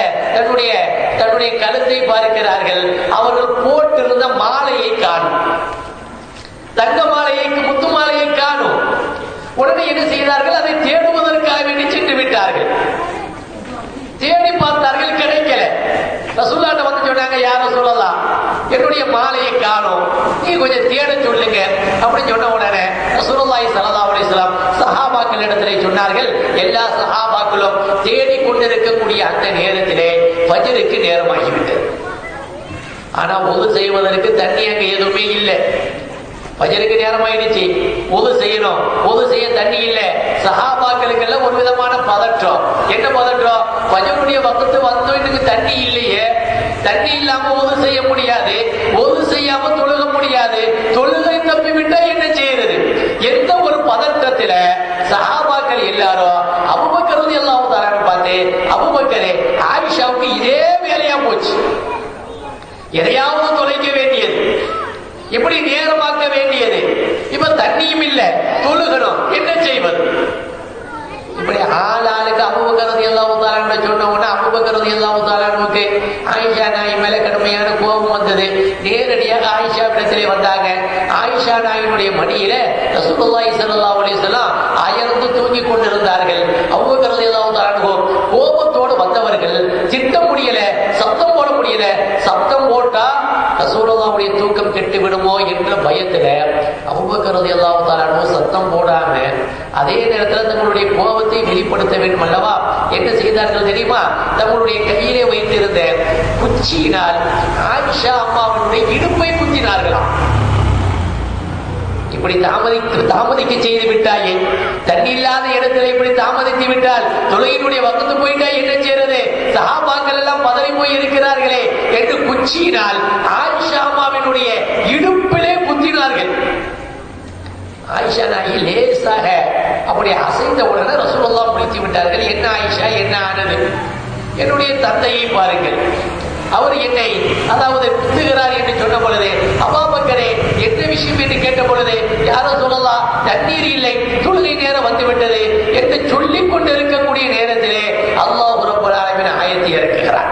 தன்னுடைய கழுத்தை பார்க்கிறார்கள். அவர்கள் போட்டிருந்த மாலையை காணும், தங்க மாலையை, முத்து மாலையை காணும். உடனே என்ன செய்தார்கள்? அதை தேடுவதற்காக வேண்டி சென்று விட்டார்கள். தேடி பார்த்தார்கள், கிடைக்கல. ரசூலுல்லாஹ் வந்து சொன்னாங்க, யார சொல்லலாம், என்னுடைய மாலையை காணோம், நீ கொஞ்சம் தேட சொல்லுங்க அப்படின்னு சொன்ன உடனே ரசூலுல்லாஹி ஸல்லல்லாஹு அலைஹி வஸல்லம் சஹாபாக்கள் இடத்திலே சொன்னார்கள். எல்லா சஹாபாக்களும் தேடிக் கொண்டிருக்கக்கூடிய அந்த நேரத்திலே ஃபஜ்ருக்கு நேரமாகிவிட்டது. ஆனா உது செய்வதற்கு தண்ணி அங்க எதுவுமே இல்லை. ஃபஜ்ருக்கு நேரம் ஆயிடுச்சு, உது செய்யணும், உது செய்ய தண்ணி இல்லை. சஹாபாக்களுக்கு எல்லாம் ஒரு விதமான பதற்றம். என்ன பதற்றம்? ஃபஜ்ருடைய வக்த் வந்தோம், இன்னும் தண்ணி இல்லையே, தண்ணி இல்லாம உது செய்ய முடியாது, உது செய்யாம தொழுக முடியாது, தொழுகை தப்பி விட்டா என்ன செய்யறது? எந்த ஒரு பதற்றத்தில சஹாபாக்கள் எல்லாரும் அபூபக்கர் ரலியல்லாஹு தஆலா பார்த்து, அபூபக்கரே, ஆயிஷாவுக்கு இதே வேலையா போச்சு, எதையாவது தொலைக்க வேண்டியது, எப்படி நேரமாக்க வேண்டியது, இப்ப தண்ணியும் இல்ல, தொழுகணும், என்ன செய்வது? இப்படி ஆளாளுக்கு அபூபக்கர் ரலியல்லாஹு தஆலா சொன்ன உடனே அபூபக்கர் ரலியல்லாஹு தஆலாவுக்கு ஆயிஷா நாயி மேல கடுமையான கோபம் வந்தது. நேரடியாக ஆயிஷா இடத்திலே வந்தாங்க. ஆயிஷா நாயினுடைய மடியில ரசூலுல்லாஹி ஸல்லல்லாஹு அலைஹி வஸல்லம் அயர்ந்து தூங்கி கொண்டிருந்தார்கள். அபூபக்கர் ரலியல்லாஹு தஆலா கோபத்தோடு வந்தவர்கள் திட்ட முடியல, சத்தம் போட முடியல. சத்தம் போட்டா ரசூலுல்லாஹ்வுடைய தூக்கம் கெட்டு விடுமோ என்ற பயத்துல அபூபக்கர் ரலியல்லாஹு தஆலா சத்தம் போடாம அதே நேரத்தில் தங்களுடைய கோபத்தை வெளிப்படுத்த வேண்டும் அல்லவா, என்ன செய்தார்கள் தெரியுமா? தங்களுடைய கையிலே வைத்திருந்த குச்சியினால் ஆயிஷா அம்மாவுடைய இடுப்பை குத்தினார்களாம். இப்படி தாமதிக்க செய்து விட்டாயே, தண்ணி இல்லாத இடத்துல இப்படி தாமதித்து விட்டால் தொழுகையினுடைய வக்து போயிட்டா என்ன செய்யறது? சஹாபாக்கள் எல்லாம் பதறி போய் இருக்கிறார்களே என்று குச்சியினால் ஆயிஷா அம்மாவினுடைய இடுப்பிலே குத்தினார்கள். ஆயிஷா நாயி லேசாக அப்படி அசைந்த உடனே ரசூலுல்லாஹ் முடித்து விட்டார்கள். என்ன ஆயிஷா, என்ன ஆனது? என்னுடைய தந்தையை பாருங்கள், அவர் என்னை அதாவது குத்துகிறார் என்று சொன்ன பொழுது, அபூபக்கரே என்ன விஷயம் என்று கேட்ட பொழுது, யாரோ சொல்லலாம், தண்ணீர் இல்லை, தொழுகை நேரம் வந்துவிட்டது என்று சொல்லிக் கொண்டிருக்கக்கூடிய நேரத்திலே அல்லாஹ் ரப்பல் ஆலமீன் ஆயத்தை இறக்குகிறார்.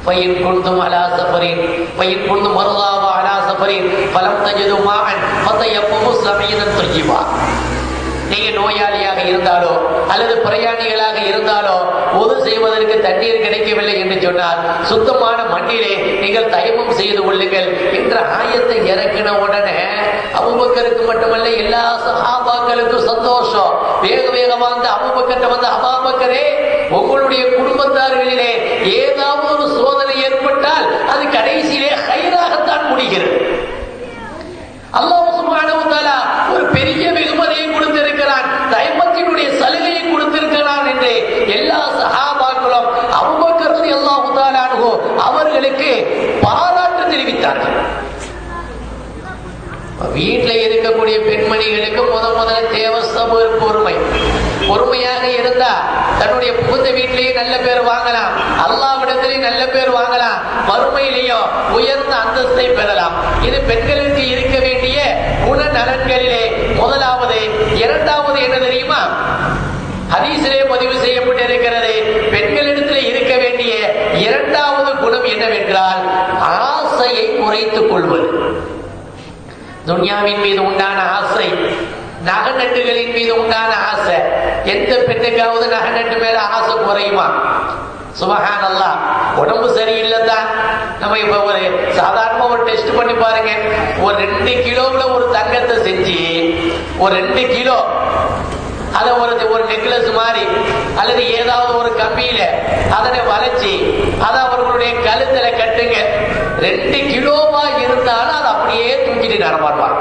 فإن كنتم على سفر فإن كنتم مرضى وعلى سفر فلم تجدوا ماء فتيمموا صعيدا طيبا. நீங்க நோயாளியாக இருந்தாலோ அல்லது பிரயாணிகளாக இருந்தாலோ உது செய்வதற்கு தண்ணீர் கிடைக்கவில்லை என்று சொன்னால் சுத்தமான மண்ணிலே நீங்கள் தயமம் செய்து கொள்ளுங்கள் என்ற ஆயத்தை இறக்கின உடனே அபூபக்கருக்கு மட்டுமல்ல எல்லா சஹாபாக்களுக்கும் சந்தோஷம். வேக வேகமா வந்து அபூபக்கர்ட்ட வந்து, அபூபக்கரே, உங்களுடைய குடும்பத்தார்களிலே ஏதாவது ஒரு சோதனை ஏற்பட்டால் அது கடைசியிலே ஹைராகத்தான் முடிகிறது. அல்லாஹ் சுப்ஹானஹு வ தஆலா ஒரு பெரிய வெகுமதியை கொடுத்திருக்கிறான், தயமத்தினுடைய சலுகையை கொடுத்திருக்கிறான் என்று எல்லா சஹாபாக்களும் அபூபக்கர் ரலியல்லாஹு தஆலா அன்ஹு அவர்களுக்கு பாராட்டு தெரிவித்தார்கள். வீட்டில் இருக்கக்கூடிய பெண்மணிகளுக்கு முதல்ல தேவை சபர், பொறுமை. பொறுமையாக இருந்தா தன்னுடைய புகுந்த வீட்டிலேயே நல்ல பேர் வாங்கலாம், அல்லாஹ்விடத்திலேயே நல்ல பேர் வாங்கலாம், மறுமையிலேயும் உயர்ந்த அந்தஸ்தை பெறலாம். இது பெண்களுக்கு இருக்க வேண்டிய குணநலன்களிலே முதலாவது. இரண்டாவது என்ன தெரியுமா? ஹதீஸிலே பதிவு செய்யப்பட்டிருக்கிறது, பெண்களிடத்தில் இருக்க வேண்டிய இரண்டாவது குணம் என்னவென்றால் ஆசையை குறைத்துக் கொள்வது. துன்யாவின் மீது உண்டான ஆசை, நகநட்டுகளின் மீது உண்டான ஆசை. எந்த பெண்ணுக்காவது நகநட்டு மேல ஆசை குறையுமா? சுபஹானல்லாஹ். உடம்பு சரியில்லைதான், நம்ம இப்ப ஒரு சாதாரணமா ஒரு டெஸ்ட் பண்ணி பாருங்க. ஒரு 2 கிலோவுல ஒரு தங்கத்தை செஞ்சு ஒரு 2 கிலோ அதை ஒரு நெக்லஸ் மாதிரி அல்லது ஏதாவது ஒரு கம்பியில அதனை வளைச்சி அதை அவர்களுடைய கழுத்துல கட்டுங்க. 2 கிலோவா இருந்தாலும் அதை அப்படியே தூக்கிட்டு நடமாடுவாங்க.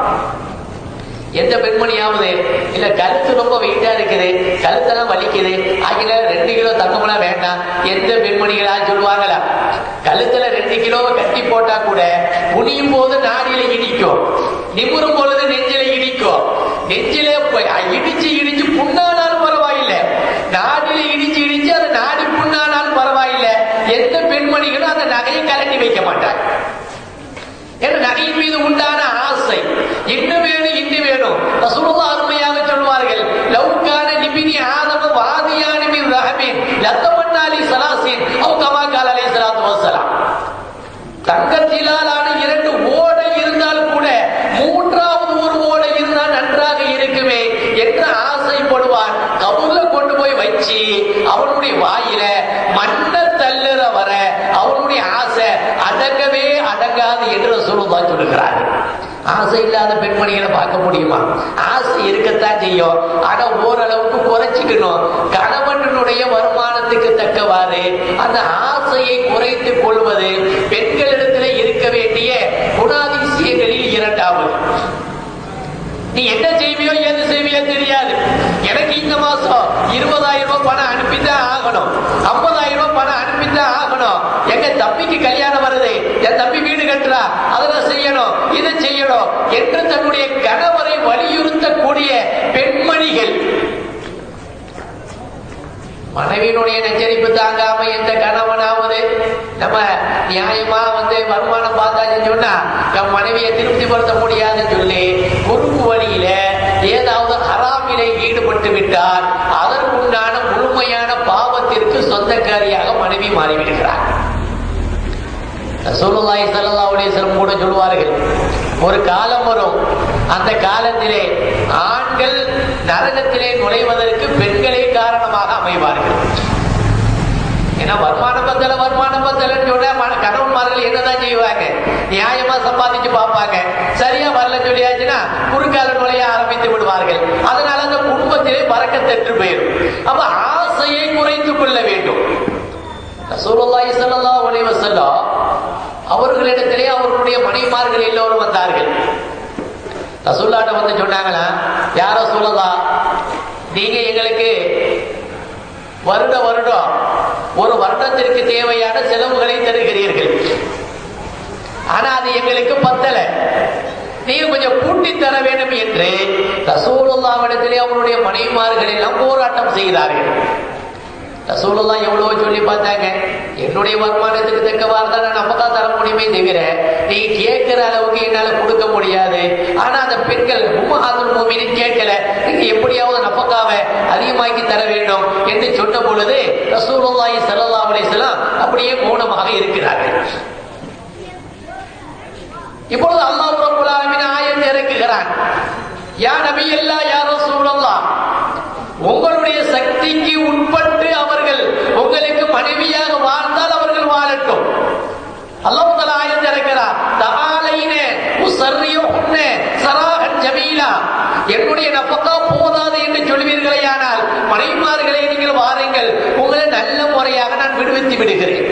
எந்த பெண்மணியாவது இல்ல கழுத்து ரொம்ப வெயிட்டா இருக்குது, கழுத்தெல்லாம் வலிக்குது, ஆகில 2 கிலோ தங்கமெல்லாம் வேண்டாம், எந்த பெண்மணிகளா சொல்லுவாங்களா? கழுத்துல 2 கிலோவை கட்டி போட்டா கூட குனியும் போது நாடியில இடிக்கும், நிமிரும் பொழுது நெஞ்சில இடிக்கும். நெஞ்சில இடிச்சு இடிச்சு புண்ணானாலும் பரவாயில்லை, நாடியில இடிச்சு இடிச்சு அது நாடி புண்ணானாலும் பரவாயில்லை. எந்த பெண்மணிகளும் அந்த நகையை கலட்டி வைக்க மாட்டாங்க. ஏன்னா நகையின் மீது உண்டான ஆசை இன்னும் வேணும், இன்னும் வேணும். ரசூலுல்லாஹ் அருமையாக சொல்வார்கள், லவ்கான லிபினி ஆதம வாதியானி மின் ரஹமின் லத்தமன்னாலி ஸலாஸின் அவ் கமா கால அலைஹிஸ்ஸலாத்து வஸ்ஸலாம். தங்கத்திலான 2 ஓடை இருந்தால் கூட 3வது ஒரு ஓடை இருந்தால் நன்றாக இருக்குமே என்று ஆசைப்படுவார். கபூர்ல கொண்டு போய் வச்சு அவனுடைய வாயில மண்ண தள்ளுற வர அவனுடைய ஆசை அடங்கவே அடங்காது என்று ரசூலுல்லாஹ் சொல்லுகிறார். ஆசை இல்லாத பெண்மணிகளை பார்க்க முடியுமா? ஆசை இருக்கத்தான் செய்யும், ஆனா ஓரளவுக்கு குறைச்சிக்கணும். கணவனுடைய வருமானத்துக்கு தக்கவாறு அந்த ஆசையை குறைத்துக் கொள்வது பெண்களிடத்தில் இருக்க வேண்டிய குணாதிசயங்களில் இரண்டாவது. நீ என்ன செய்வியோ எது செய்வியோ தெரியாது, எனக்கு இந்த மாசம் 20,000 ரூபாய் பணம் அனுப்பித்தான் ஆகணும், 50,000 ரூபாய் பணம் அனுப்பித்தான் ஆகணும், எங்க தம்பிக்கு கல்யாணம் வருது, என் தம்பி வீடு கட்டுறா, அதெல்லாம் செய்யணும், இதை செய்யணும் என்று தன்னுடைய கணவரை வலியுறுத்தக்கூடிய பெண்மணிகள். மனைவியினுடைய நச்சரிப்பு தாங்காம எந்த கணவனாவது நம்ம நியாயமா வருமானம் பார்த்தாச்சுன்னு சொன்னா நம் மனைவியை திருப்திப்படுத்த முடியாதுன்னு சொல்லி குறுக்கு வழியில ஏதாவது ஹராமிலே ஈடுபட்டு விட்டால் அதற்குண்டான முழுமையான பாவத்திற்கு சொந்தக்காரியாக மனைவி மாறிவிடுகிறார். ரசூலுல்லாஹி ஸல்லல்லாஹு அலைஹி வஸல்லம் கூட சொல்வார்கள், ஒரு காலம் வரும், அந்த காலத்திலே ஆண்கள் நரகத்திலே நுழைவதற்கு பெண்களே காரணமாக அமைவார்கள். ஏன்னா வருமானம் பத்தலன்னு சொன்னா கணவன்மார்கள் என்னதான் செய்வாங்க? நியாயமா சம்பாதிச்சு பார்ப்பாங்க, சரியா வரல சொல்லியாச்சுன்னா குறுக்கால நுழைய ஆரம்பித்து விடுவார்கள். அதனால அந்த குடும்பத்திலே பறக்கத்தெற்று போயிடும். அப்ப ஆசையை குறைத்துக் கொள்ள வேண்டும். ரசூலுல்லாஹி ஸல்லல்லாஹு அலைஹி வஸல்லம் அவர்களிடத்திலே அவர்களுடைய மனைவிமார்கள் எல்லோரும் வந்தார்கள். ரசூலுல்லாஹ் வந்து சொன்னாங்களா, யா ரசூலல்லாஹ், நீங்க எங்களுக்கு வருடம் ஒரு வருடத்திற்கு தேவையான செலவுகளை தருகிறீர்கள், ஆனா அது எங்களுக்கு பத்தல, நீங்க கொஞ்சம் கூட்டி தர வேண்டும் என்று ரசூலுல்லாஹ்விடத்திலே அவருடைய மனைவிமார்கள் எல்லாம் போராட்டம் செய்கிறார்கள். ரசூலுல்லாஹ் எவ்வளவோ சொல்லி பார்த்தாங்க, என்னுடைய வருமானத்துக்கு தக்கவாறு தான் நான் நமக்கா தர முடியுமே தவிர நீங்க கேட்கிற அளவுக்கு என்னால கொடுக்க முடியாது. ஆனா அந்த பெண்கள் உம்மஹாத்துல் முஃமினீன் கேட்கல, நீங்க எப்படியாவது நஃபகாவை அதிகமாக்கி தர வேண்டும் என்று சொன்ன பொழுது ரசூலுல்லாஹி ஸல்லல்லாஹு அலைஹி வஸல்லம் அப்படியே மௌனமாக இருக்கிறார்கள். இப்பொழுது அல்லாஹ் ரப்பல் ஆலமீன் ஆயத்தை இறக்குகிறான். யா நபியல்லாஹ் யா ரசூலல்லாஹ், உங்களுடைய சக்திக்கு உட்பட்டு அவர்கள் உங்களுக்கு மனைவியாக வாழ்ந்தால் அவர்கள் வாழட்டும். அல்லாஹ் தஆலா ஆயத்தை இறக்கிறார். தஆலைன உஸர்ரியுஹுன்ன ஸராஹன் ஜமீலா, என்னுடைய நஃபகா போதாது என்று சொல்வீர்களேயானால் மனைவிமார்களை நீங்கள் வாருங்கள், உங்களை நல்ல முறையாக நான் விடுவித்து விடுகிறேன்.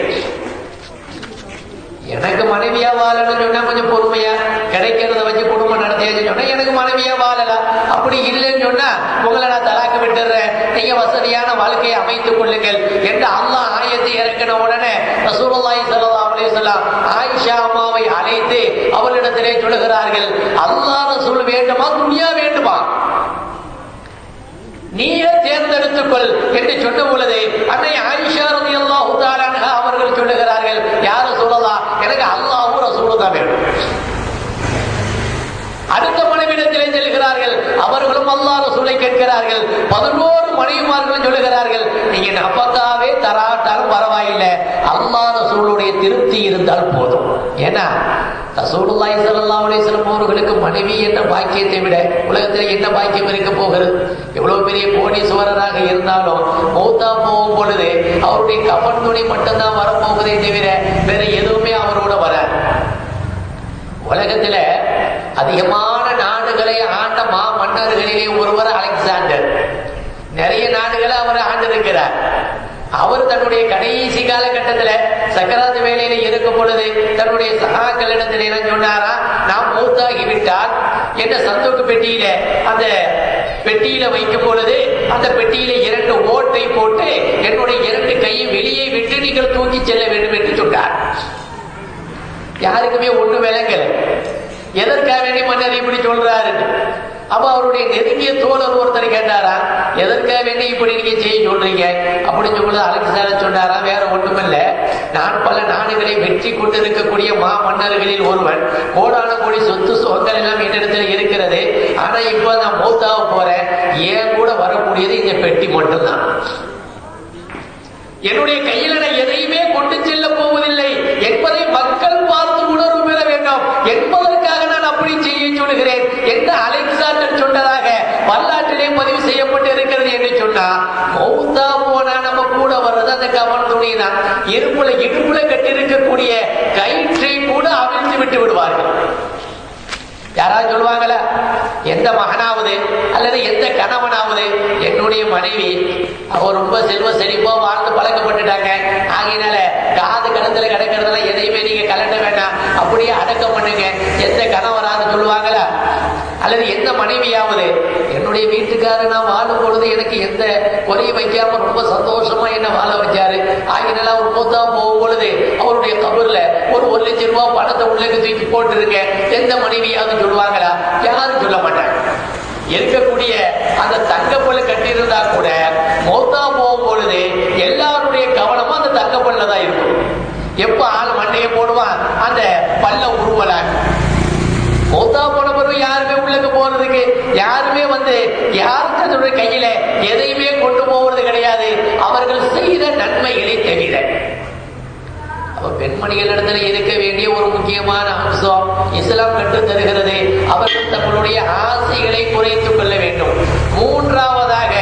எனக்கு மனைவியா வாழணும்னு சொன்னா கொஞ்சம் பொறுமையா கிடைக்கிறத வச்சு குடும்பம் நடத்தியாச்சு சொன்னா எனக்கு மனைவியா வாழலாம். அப்படி இல்லைன்னு சொன்னா உங்களை நான் தலாக்கு விட்டுறேன், நீங்க வசதியான வாழ்க்கையை அமைத்துக் கொள்ளுங்கள் என்று அல்லாஹ் ஆயத்தை இறக்கின உடனே ரசூலுல்லாஹி ஸல்லல்லாஹு அலைஹி வஸல்லம் ஆயிஷா அம்மாவை அழைத்து அவளிடத்திலே சொல்லுகிறார்கள், அல்லாஹ் ரசூல் வேண்டுமா துனியா வேண்டுமா, நீயே தேர்ந்தெடுத்துக்கொள் என்று சொன்ன பொழுது அன்னை ஆயிஷா ரலியல்லாஹு தஆலா அன்ஹா அவர்கள் சொல்லுகிறார்கள், யார் ரசூலல்லாஹ், எனக்கு அல்லாஹ்வும் ரசூலும் தான் வேணும். அடுத்த மனைவிடத்திலே செல்கிறார்கள், அவர்களும் அல்லாஹ் ரசூலை கேட்கிறார்கள். 11 மனைவிமார்களும் சொல்லுகிறார்கள், நீங்க நஃபகாவே தராட்டாலும் பரவாயில்லை, அல்லாஹ் ரசூலுடைய திருப்தி இருந்தால் போதும். ஏன்னா ரசூலுல்லாஹி ஸல்லல்லாஹு அலைஹி வஸல்லம் அவர்களுக்கு மனைவி என்ற பாக்கியத்தை விட உலகத்தில் என்ன பாக்கியம் இருக்க போகிறது? எவ்வளவு பெரிய கோடீஸ்வரராக இருந்தாலும் மௌத்தா போகும் பொழுது அவருடைய கஃன் துணி மட்டும்தான் வரப்போகுதே தவிர வேற எதுவுமே அவரோட வராது. உலகத்துல அதிகமான நாடுகளை ஆண்ட மா மன்னர்களிலே ஒருவர் அலெக்சாண்டர். நிறைய நாடுகளை அவர் ஆண்டிருக்கிறார். அவர் தன்னுடைய கடைசி காலகட்டத்தில் சக்கராத்து வேலையில இருக்கும் பொழுது தன்னுடைய சகாக்களிடத்தில் என்ன சொன்னாரா, நாம் மூத்தாகிவிட்டால் என்ற சந்தோக்கு பெட்டியில அந்த பெட்டியில வைக்கும் பொழுது அந்த பெட்டியில 2 ஓட்டை போட்டு என்னுடைய 2 கையை வெளியே விட்டு நீங்கள் தூக்கி செல்ல வேண்டும் என்று சொன்னார். யாருக்குமே ஒண்ணு விளங்கல, எதற்காக வேண்டிய மன்னர் இப்படி சொல்றாரு. அப்ப அவருடைய நெருங்கிய தோழர் ஒருத்தர் கேட்டாரா, எதற்காக வேண்டி இப்படி நீங்க செய்ய சொல்றீங்க அப்படின்னு சொல்லும்போது அலெக்சாண்டர் சொன்னாரா, வேற ஒண்ணுமில்ல, நான் பல நாடுகளை வெற்றி கொண்டிருக்கக்கூடிய மா மன்னர்களில் ஒருவன், கோடான கோடி சொத்து சுகங்கள் எல்லாம் என்னிடத்தில் இருக்கிறது. ஆனா இப்ப நான் மௌத்தாக போறேன், ஏன் கூட வரக்கூடியது இந்த பெட்டி மட்டும்தான். என்னுடைய கையில் நான் எதையுமே கொண்டு செல்ல போவதில்லை என்பதை மக்கள் பார்த்து உணர்வு பெற வேண்டும் என்பதற்காக நான் அப்படி செய்ய சொல்கிறேன் என்று அலெக்சாண்டர் சொன்னதாக வரலாற்றிலே பதிவு செய்யப்பட்டு இருக்கிறது என்று சொன்னா, மௌத்தா போனா நம்ம கூட வர்றது அந்த கவன் துணி தான். இடுப்புல கட்டிருக்கக்கூடிய கயிற்றை கூட அவிழ்த்து விட்டு விடுவார்கள். யாராவது சொல்லுவாங்களா, எந்த மகனாவது அல்லது எந்த கணவனாவது என்னுடைய மனைவி அவர் ரொம்ப செல்வ செழிப்பா வாழ்ந்து பழக்கப்பட்டுட்டாங்க, ஆகையினால காது கணத்துல கிடக்கிறதெல்லாம் எதையுமே நீங்க கலட்ட வேண்டாம், அப்படியே அடக்கம் பண்ணுங்க, எந்த கணவராவது சொல்லுவாங்களா? அல்லது எந்த மனைவியாவது என்னுடைய வீட்டுக்காரர் நான் வாழும் பொழுது எனக்கு எந்த குறையும் வைக்காம ரொம்ப சந்தோஷமா என்ன வாழ வச்சாரு, ஆகினால அவர் மூத்தா போகும் பொழுது அவருடைய கபர்ல ஒரு 1 லட்சம் ரூபாய் பணத்தை உள்ளே தூக்கி போட்டுருங்க, எந்த மனைவியாவது சொல்லுவாங்களா? யாரும் சொல்ல மாட்டாங்க. இருக்கக்கூடிய அந்த தங்கப்பல்ல கட்டியிருந்தா கூட மௌத்தா போகும் பொழுது எல்லாருடைய கவனமும் அந்த தங்கப்பல்ல தான் இருக்கும். எப்ப ஆள் மண்டையை போடுவான் அந்த பல்ல உருவலாங்க. மௌத்தா போன பிறகு யாருமே உள்ளக்கு போறதுக்கு யாருமே யாருக்கு கையில எதையுமே கொண்டு போவது கிடையாது, அவர்கள் செய்த நன்மைகளை தவிர. பெண்மணிகளிடத்தில் இருக்க வேண்டிய ஒரு முக்கியமான அம்சம் இஸ்லாம் கற்று தருகிறது, அவர்கள் தங்களுடைய ஆசைகளை குறைத்துக் கொள்ள வேண்டும். 3ஆவதாக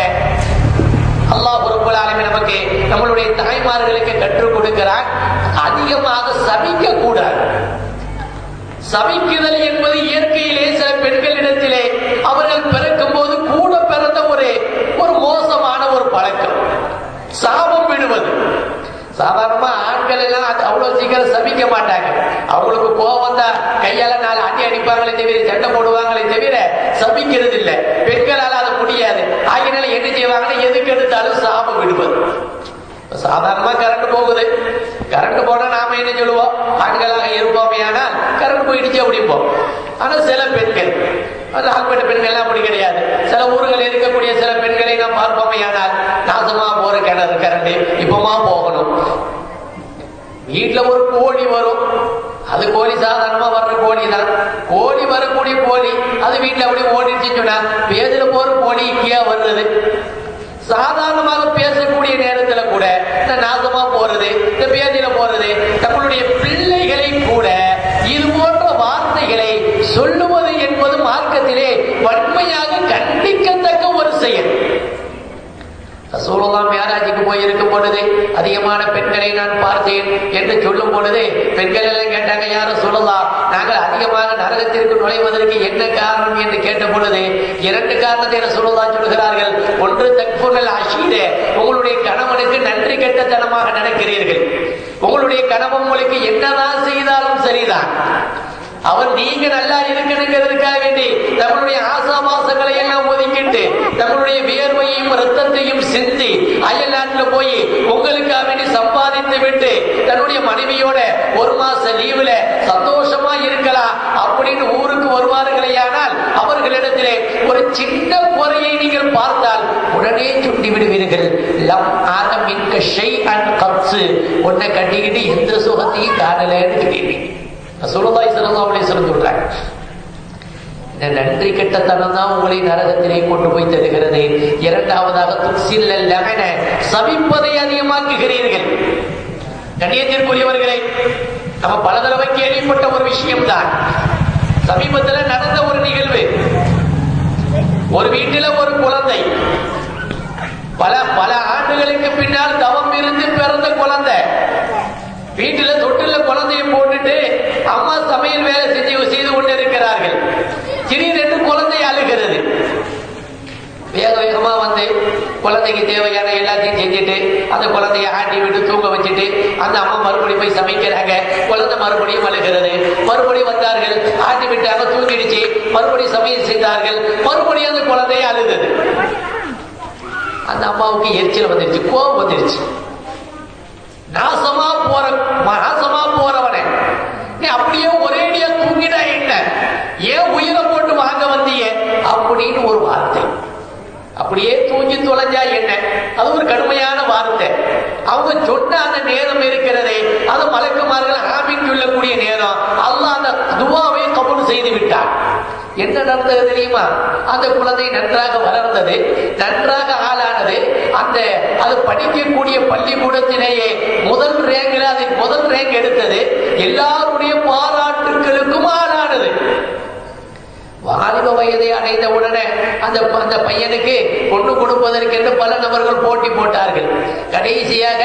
அல்லாஹ் ரப்பல் ஆலமீன் நமக்கு நம்மளுடைய தாய்மார்களுக்கு கற்றுக் கொடுக்கிறார், அதிகமாக சபிக்க கூடாது. சபிக்குதல் என்பது இயற்கையிலே சில பெண்களிடத்திலே அவர்கள் பிறக்கும் போது கூட பிறந்த ஒரு மோசமான ஒரு பழக்கம், சாபம் விடுவது. சாதாரணமா ஆண்கள் எல்லாம் அவ்வளவு சீக்கிரம் சபிக்க மாட்டாங்க. அவங்களுக்கு கோபம் தான் கையால 4 அடி அடிப்பாங்களே தவிர, சண்டை போடுவாங்களே தவிர சபிக்கிறது இல்லை. பெண்களால் அது முடியாது. ஆகினால என்ன செய்வாங்கன்னா எதுக்கு எடுத்தாலும் சாபம் விடுவது. சாதாரணமா கரண்ட் போகுது, கரண்ட் போனா நாம என்ன சொல்லுவோம், ஆண்களாக இருப்போமே, ஆனால் கரண்ட் போயிடுச்சு அப்படிம்போம். ஆனா சில பெண்கள், ஆண்பட்ட பெண்கள் அப்படி கிடையாது. சில ஊர்கள் இருக்கக்கூடிய சில பெண்களை நாம் பார்ப்போமே, ஆனால் நாசமா போற கிணறு கரண்ட் இப்பமா போகணும். வீட்டுல ஒரு கோழி வரும், அது கோழி சாதாரணமா வர்ற கோழி தான், கோழி வரக்கூடிய கோழி அது வீட்டுல அப்படி ஓடிடுச்சுன்னு சொன்னா பேதுல போற கோழி இங்கேயா வருது. சாதாரணமாக பேசக்கூடிய நேரத்தில் கூட இந்த நாசமா போறது, இந்த பேதியில போறது, நம்மளுடைய பிள்ளைகளை கூட இது போன்ற வார்த்தைகளை சொல்லுவது என்பது மார்க்கத்திலே வன்மையாக கண்டிக்கத்தக்க ஒரு செயல். ரசூலுல்லாஹ் மிஅராஜுக்கு போய் இருக்கும் பொழுது அதிகமான பெண்களை நான் பார்த்தேன் என்று சொல்லும் பொழுது பெண்கள் எல்லாம் கேட்டாங்க, யா ரசூலுல்லாஹ், நாங்கள் அதிகமாக நரகத்திற்கு நுழைவதற்கு என்ன காரணம் என்று கேட்ட பொழுது 2 காரணத்தை ரசூலுல்லாஹ் சொல்கிறார்கள். ஒன்று, தக்ஃபுல் அஷீரே, உங்களுடைய கணவனுக்கு நன்றி கெட்டத்தனமாக நடக்கிறீர்கள். உங்களுடைய கணவன் உங்களுக்கு என்னதான் செய்தாலும் சரிதான், அவர் நீங்க நல்லா இருக்கணுங்கிறதுக்காக வேண்டி தங்களுடைய ஆசாபாசங்களை எல்லாம் ஒதுக்கிட்டு தங்களுடைய வியர்வையும் ரத்தத்தையும் சிந்தி அயல் நாட்டில் போய் உங்களுக்காக வேண்டி சம்பாதித்து விட்டு தன்னுடைய மனைவியோட 1 மாச லீவுல சந்தோஷமா இருக்கலாம் அப்படின்னு ஊருக்கு வருவார்களேயானால் அவர்களிடத்திலே ஒரு சின்ன குறையை நீங்கள் பார்த்தால் உடனே சுட்டி விடுவீர்கள். லம் ஆரம்பிக்க ஷை அண்ட் கப்சு, உன்னை கட்டிக்கிட்டு எந்த சுகத்தையும் காணலன்னு சொல்லிடுவீங்க. ரசூலுல்லாஹி ஸல்லல்லாஹு அலைஹி வஸல்லம் சொல்றாங்க, இந்த நன்றி கெட்டத்தனம் தான் உங்களை நரகத்திலே கொண்டு போய் தருகிறது. இரண்டாவதாக துக்ஸில் லஅன, சபிப்பதை அதிகமாக்குகிறீர்கள். கண்ணியத்திற்குரியவர்களே, நம்ம பல தடவை கேள்விப்பட்ட ஒரு விஷயம் தான். சமீபத்தில் நடந்த ஒரு நிகழ்வு. ஒரு வீட்டில் ஒரு குழந்தை, பல ஆண்டுகளுக்கு பின்னால் தவம் இருந்து பிறந்த குழந்தை. வீட்டில தொட்டில குழந்தையை போட்டுட்டு அம்மா சமையல் வேலை செய்து கொண்டு இருக்கிறார்கள். திடீரென்று குழந்தை அழுகிறது. வேக வேகமா வந்து குழந்தைக்கு தேவையான எல்லாத்தையும் செஞ்சுட்டு அந்த குழந்தைய ஆட்டி விட்டு தூங்க வச்சுட்டு அந்த அம்மா மறுபடியும் போய் சமைக்கிறாங்க. குழந்தை மறுபடியும் அழுகிறது. மறுபடியும் வந்தார்கள், ஆட்டி விட்டாங்க, தூங்கிடுச்சு. மறுபடியும் சமையல் செய்தார்கள். மறுபடியும் அந்த குழந்தைய அழுகுது. அந்த அம்மாவுக்கு எரிச்சல் வந்துருச்சு, கோபம் வந்துருச்சு. நாசமா போறவனே, நீ அப்படியே ஒரேடியா தூங்கிட்டா என்ன, ஏன் உயிரை போட்டு வாங்க வந்தீங்க அப்படின்னு ஒரு வார்த்தை. அப்படியே தூங்கி தொலைஞ்சா என்ன, அது ஒரு கடுமையான வார்த்தை. அவங்க சொன்ன அந்த நேரம் இருக்கிறதே, அது மலக்குமார்கள் ஆமீன் சொல்லக்கூடிய நேரம். அல்லாஹ் அந்த துஆவை கபூல் செய்து விட்டார். என்ன நடந்தது தெரியுமா? அந்த குழந்தை நன்றாக வளர்ந்தது, நன்றாக ஆளானது. அது படிக்கக்கூடிய பள்ளிக்கூடத்திலேயே முதல் ரேங்க் எடுத்தது. எல்லாருடைய பாராட்டுகளுக்கும் ஆளானது. வாலிப வயதை அடைந்த உடனே அந்த பையனுக்கு பொண்ணு கொடுப்பதற்கென்று பல நபர்கள் போட்டி போட்டார்கள். கடைசியாக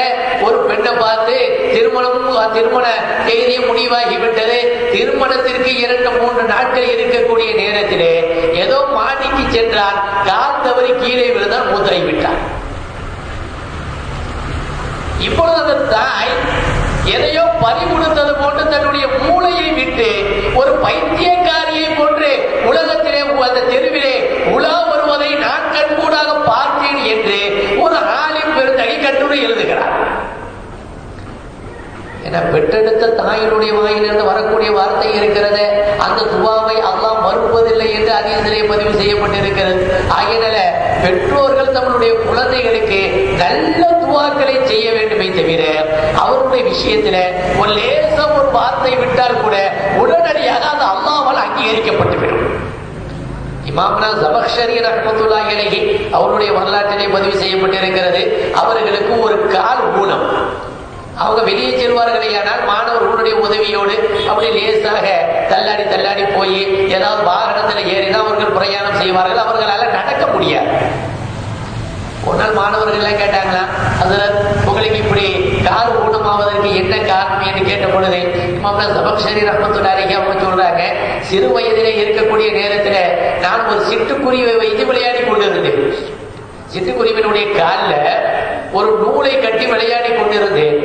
ஒரு பெண்ணை பார்த்து திருமண தேதி முடிவாகிவிட்டது. திருமணத்திற்கு 2-3 நாட்கள் இருக்கக்கூடிய நேரத்திலே ஏதோ மாடிக்கு சென்றான். கால் தவறி கீழே விழுந்தால் மூத்தரை விட்டார். இப்பொழுது அந்த தாய் எதையோ பறிமுடுத்தது போன்று தன்னுடைய மூளையை விட்டு ஒரு பைத்தியக்காரியை போன்று உலகத்திலே அந்த தெருவிலே உலா வருவதை நான் கண்கூடாக பார்த்தேன் என்று ஒரு ஆலிம் பெருந்தகை கட்டுரை எழுதுகிறார். என பெற்றெடுத்த தாயினுடைய வாயிலிருந்து வரக்கூடிய வார்த்தை இருக்கிறது, அந்த துவாவை அல்லாஹ் மறுப்பதில்லை என்று ஹதீஸிலே பதிவு செய்யப்பட்டிருக்கிறது. ஆகையினால பெற்றோர்கள் தங்களுடைய குழந்தைகளுக்கு நல்ல துவாக்களை செய்ய வேண்டுமே தவிர அவருடைய விஷயத்தில் ஒரு லேசம் ஒரு வார்த்தை விட்டால் கூட உடனடியாக அது அல்லாஹ்வால் அங்கீகரிக்கப்பட்டுவிடும். இமாம்னா ஜமக்ஷரி ரஹ்மத்துல்லாஹி அலைஹி அவருடைய வரலாற்றிலே பதிவு செய்யப்பட்டிருக்கிறது. அவர்களுக்கு ஒரு கால் ஊனம். அவங்க வெளியே செல்வார்களேயானால் மாணவர்களுடைய உதவியோடு அப்படி லேசாக தள்ளாடி போய் ஏதாவது வாகனத்தில் ஏறினா அவர்கள் பிரயாணம் செய்வார்கள். அவர்களால் நடக்க முடியாது. ஒரு நாள் மாணவர்கள் எல்லாம் கேட்டாங்களா, அதுல உங்களுக்கு இப்படி கால் ஊனமாவதற்கு என்ன காரணம் என்று கேட்ட பொழுது இமாம் ஜமக்ஷரி ரஹ்மத்துல்லாஹி அலைஹி அவங்க சொல்றாங்க, சிறு வயதிலே இருக்கக்கூடிய நேரத்தில் நான் ஒரு சிட்டுக்குருவியை வைத்து விளையாடி கொண்டிருந்தேன். சிட்டுக்குருவினுடைய காலில் ஒரு நூலை கட்டி விளையாடி கொண்டிருந்தேன்.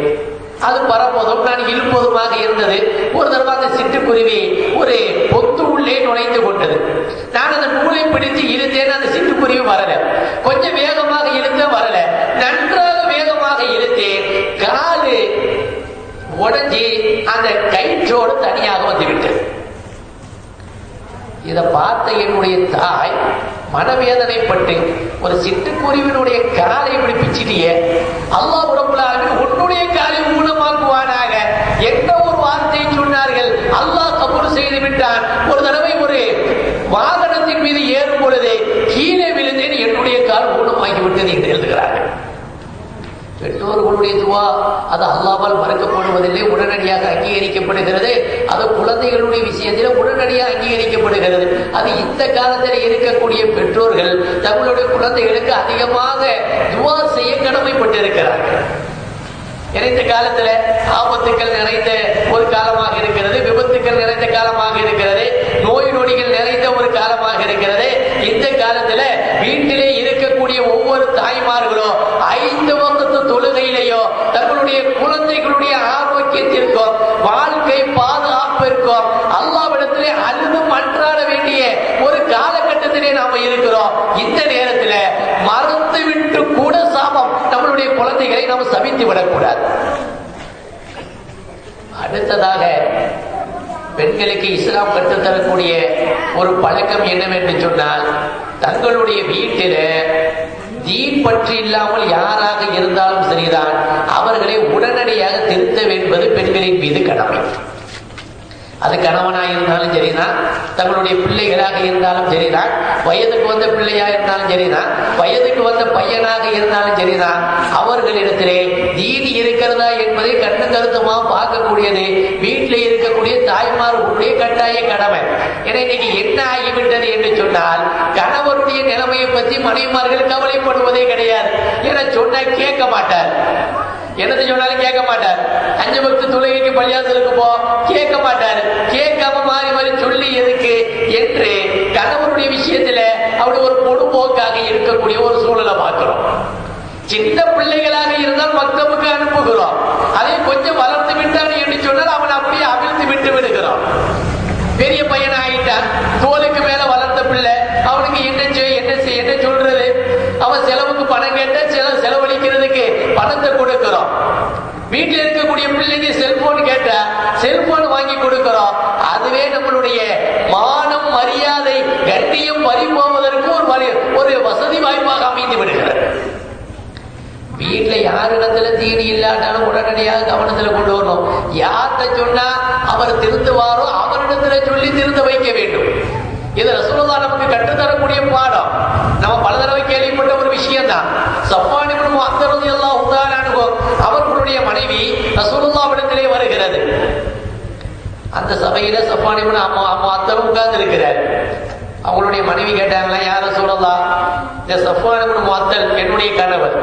அது பரப்போதும் நான் இழுப்பதுமாக இருந்தது. ஒரு தடவை அந்த சிட்டுக்குருவி ஒரு பொத்து உள்ளே நுழைந்து கொண்டது. நான் அந்த நூலை பிடித்து இழுத்தேன். அந்த சிட்டுக்குருவி வரல. கொஞ்சம் வேகமாக இழுத்த வரல. நன்றாக வேகமாக இழுத்தேன். காலு உடஞ்சி அந்த கயிற்றோடு தனியாக வந்துவிட்டது. இதை பார்த்த என்னுடைய தாய் மனவேதனைப்பட்டு, ஒரு சிட்டுக்குருவினுடைய காலை இப்படி பிச்சிட்டிய, அல்லாஹ் ரப்பல் ஆலமீன் உன்னுடைய காலை ஊனமாக்குவானாக என்ற ஒரு வார்த்தை சொன்னார்கள். அல்லாஹ் கபூல் செய்து விட்டான். ஒரு தடவை ஒரு வாகனத்தின் மீது ஏறும் பொழுது கீழே விழுந்தேன். என்னுடைய கால் ஊனமாகி விட்டது என்று எழுதுகிறார்கள். பெற்றோர்களுடைய துவா அது அல்லாஹ்வால் மறுக்கப்படுவதில்லை, உடனடியாக அங்கீகரிக்கப்படுகிறது. அது குழந்தைகளுடைய விஷயத்தில் உடனடியாக அங்கீகரிக்கப்படுகிறது. அது இந்த காலத்தில் இருக்கக்கூடிய பெற்றோர்கள் தங்களுடைய குழந்தைகளுக்கு அதிகமாக துவா செய்ய கடமைப்பட்டிருக்கிறார்கள். இந்த காலத்துல ஆபத்துக்கள் நிறைந்த ஒரு காலமாக இருக்கிறது, விபத்துக்கள் நிறைந்த காலமாக இருக்கிறது, நோய் நொடிகள் நிறைந்த ஒரு காலமாக இருக்கிறது. இந்த காலத்துல வீட்டிலே இருக்கக்கூடிய ஒவ்வொரு தாய்மார்களும் 5 வக்து தொழுகையிலேயோ தங்களுடைய குழந்தைகளுடைய ஆரோக்கியத்திற்கும் வாழ்க்கை பாதுகாப்பிற்கும் அல்லாஹ்விடத்திலே அழுது மன்றாட வேண்டிய ஒரு காலகட்டத்திலே நாம இருக்கிறோம். இந்த நேரத்தில் மறுத்து விட்டு கூட சாபம் நம்மளுடைய குழந்தைகளை நாம் சபித்து விடக்கூடாது. அடுத்ததாக பெண்களுக்கு இஸ்லாம் கற்றுத்தரக்கூடிய ஒரு பழக்கம் என்னவென்று சொன்னால், தங்களுடைய வீட்டில தீன் பற்றி இல்லாமல் யாராக இருந்தாலும் சரிதான், அவர்களை உடனடியாக திருத்த என்பது பெண்களின் மீது கடமை. அது கணவனாக இருந்தாலும் சரிதான், தங்களுடைய பிள்ளைகளாக இருந்தாலும் சரிதான், வயதுக்கு வந்த பிள்ளையா இருந்தாலும் சரிதான், வயதுக்கு வந்த பையனாக இருந்தாலும் சரிதான், அவர்களிடத்திலே தீன் இருக்கிறதா என்பதை கண்ணு கருத்துமா பார்க்கக்கூடியது வீட்டில் இருக்கக்கூடிய தாய்மார்களுடைய கட்டாய கடமை. ஏன்னா இன்னைக்கு என்ன ஆகிவிட்டது என்று சொன்னால், கணவருடைய நிலைமையை பற்றி மனைவிமார்கள் கவலைப்படுவதே கிடையாது. என சொன்ன கேட்க மாட்டார், என்னது சொன்னாலும் கேட்க மாட்டார். 5 வக்து தொழுகைக்கு பள்ளியாசலுக்கு போ, கேட்க மாட்டார். கேட்காம மாறி மாறி சொல்லி எதுக்கு என்று கணவருடைய விஷயத்துல அப்படி ஒரு பொடுபோக்காக இருக்கக்கூடிய ஒரு சூழலை பார்க்கிறோம். சின்ன பிள்ளைகளாக இருந்தால் மக்தபுக்கு அனுப்புகிறோம். அதை கொஞ்சம் வளர்த்து விட்டான் என்று சொன்னால் அவன் அப்படியே அவிழ்த்து விட்டு விடுகிறோம். பெரிய பையன் ஆகிட்டான், தோலுக்கு மேல வளர்த்த பிள்ளை, அவனுக்கு என்ன சொல்றது? அவன் செலவுக்கு பணம் கேட்டா செலவழிக்கிறதுக்கு பணத்தை கொடுக்கிறோம். வீட்டில் இருக்கக்கூடிய பிள்ளைக்கு செல்போன் கேட்டா செல்போன் வாங்கி கொடுக்கிறோம். அதுவே நம்மளுடைய மானம், மரியாதை, கண்ணியம் பறிபோவதற்கு ஒரு வசதி வாய்ப்பாக அமைந்து விடுகிறது. வீட்டுல யாரிடத்துல தீனி இல்லாட்டாலும் உடனடியாக கவனத்துல கொண்டு வரணும். யார்கிட்ட சொன்னா அவர் திருந்துவாரோ அவரிடத்துல சொல்லி திருந்த வைக்க வேண்டும். இது ரசூலுல்லாஹ் நமக்கு கற்றுத்தரக்கூடிய பாடம். நம்ம பல தடவை கேள்விப்பட்ட ஒரு விஷயம் தான். ஸஃப்வான் இப்னு முஅத்தல் ரலியல்லாஹு தஆலா அன்ஹு அவர்களுடைய மனைவி ரசூலுல்லாஹ்விடத்திலே வருகிறது. அந்த சபையில ஸஃப்வான் இப்னு முஅத்தல் உட்கார்ந்து இருக்கிறார். அவங்களுடைய மனைவி கேட்டாங்களா, யா ரசூலுல்லாஹ், இந்த ஸஃப்வான் இப்னு முஅத்தல் என்னுடைய கணவர்,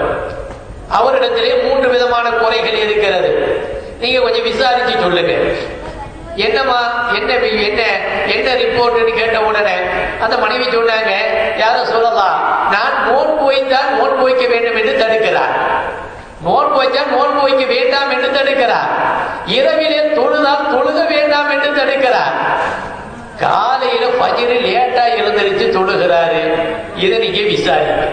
அவரிடத்திலே 3 விதமான குறைகள் இருக்கிறது, நீங்க கொஞ்சம் விசாரிச்சு சொல்லுங்க. என்னமா என்ன ரிப்போர்ட்னு கேட்ட உடனே அந்த மனைவி சொன்னாங்க, யாரும் சொல்லலாம், நான் நோன்பு வைத்தால் நோன்பு வைக்க வேண்டும் என்று தடுக்கிறார், நோன்பு வைத்தால் நோன்பு வைக்க வேண்டாம் என்று தடுக்கிறார், இரவிலே தொழுதால் தொழுக வேண்டாம் என்று தடுக்கிறார், காலையில ஃபஜ்ர் லேட்டா எழுந்திருச்சு தொழுகிறாரு. இதை நீங்க விசாரிங்க.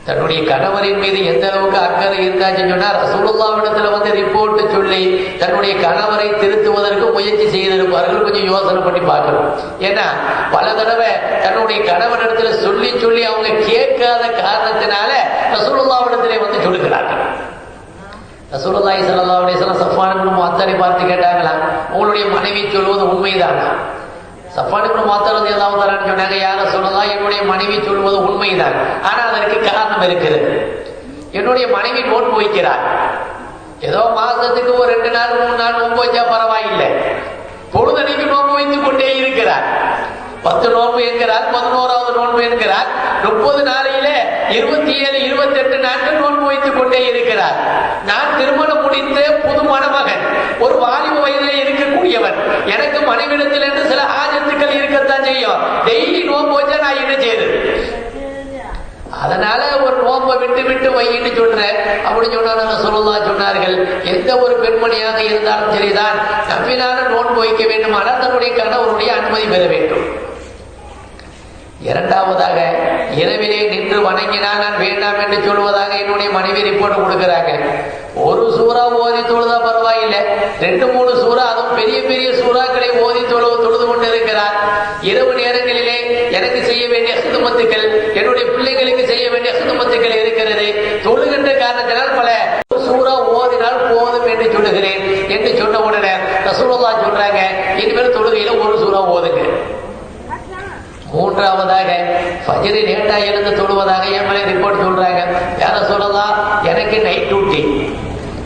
தன்னுடைய கணவரின் மீது எந்த அளவுக்கு அக்கறை இருந்தாச்சுன்னு சொன்னா ரசூலுல்லாஹ்விடத்துல வந்து ரிப்போர்ட் சொல்லி தன்னுடைய கணவரை திருத்துவதற்கு முயற்சி செய்திருப்பார்கள். கொஞ்சம் யோசனை பண்ணி பார்க்கணும். ஏன்னா பல தடவை தன்னுடைய கணவனிடத்துல சொல்லி சொல்லி அவங்க கேட்காத காரணத்தினால ரசூலுல்லாஹ்விடத்திலே வந்து சொல்லுகிறார்கள். ரசூலுல்லாஹி ஸல்லல்லாஹு அலைஹி வஸல்லம் ஸஃப்வான் இப்னு முஅத்தலை பார்த்து கேட்டாங்களா, உங்களுடைய மனைவி சொல்வது உண்மைதானா? ஸஃப்வான் இப்னு முஅத்தல் ரலியல்லாஹு தஆலா சொன்னாங்க, யா ரசூலல்லாஹ், என்னுடைய மனைவி சொல்வது உண்மைதான், ஆனால் அதற்கு காரணம் இருக்கிறது. என்னுடைய மனைவி நோன்பு வைக்கிறார். ஏதோ மாசத்துக்கு ஒரு 2 நாள் 3 நாள் நோன்பு வச்சா பரவாயில்லை, பொழுதனைக்கு நோன்பு வைத்துக் கொண்டே இருக்கிறார். 10 நோன்பு என்கிறார், 11வது நோன்பு என்கிறார், 30 நாளையில 27 28 நாட்கள் நோன்பு வைத்துக் கொண்டே இருக்கிறார். நான் திருமணம் முடித்த புது மணமகன், ஒரு வாலிப வயதிலே இருக்கக்கூடியவன், எனக்கு மனைவிடத்தில் இருந்து சில ஆஜத்துக்கள் இருக்கத்தான் செய்யும். டெய்லி நோன்பு வச்சா நான் என்ன செய்யுது? அதனால ஒரு நோன்பை விட்டு விட்டு வையின்னு சொல்றேன் அப்படின்னு சொன்னார்கள். சொன்னார்கள், எந்த ஒரு பெண்மணியாக இருந்தாலும் சரிதான், நம்பினால நோன்பு வைக்க வேண்டுமானால் தன்னுடைய கணவருடைய அனுமதி பெற வேண்டும். இரண்டாவதாக, இரவிலே நின்று வணங்கினால் நான் வேண்டாம் என்று சொல்வதாக என்னுடைய மனைவி ரிப்போர்ட் கொடுக்கிறாங்க. ஒரு சூறா ஓதி தொழுதா பரவாயில்லை, 2-3 சூறா, அதுவும் பெரிய பெரிய சூறாக்களை ஓதி தொழுது கொண்டு இருக்கிறார். இரவு நேரங்களிலே எனக்கு செய்ய வேண்டிய ஹிதுமத்துக்கள், என்னுடைய பிள்ளைகளுக்கு செய்ய வேண்டிய ஹிதுமத்துக்கள் இருக்கிறது. தொழுகின்ற காரணத்தினால் பல சூறா ஓதினால் போதும் என்று சொல்லுகிறேன் என்று சொன்ன உடனே ரசூலுல்லாஹ் சொல்றாங்க, இனிமேல் தொழுகையில ஒரு சூறா ஓதுங்க. மூன்றாவதாக ஃபஜ்ர் லேட்டா எழுந்து தொழுவதாக என் மேலே ரிப்போர்ட் சொல்றாங்க. யார சொல்லலாம், எனக்கு நைட் டியூட்டி,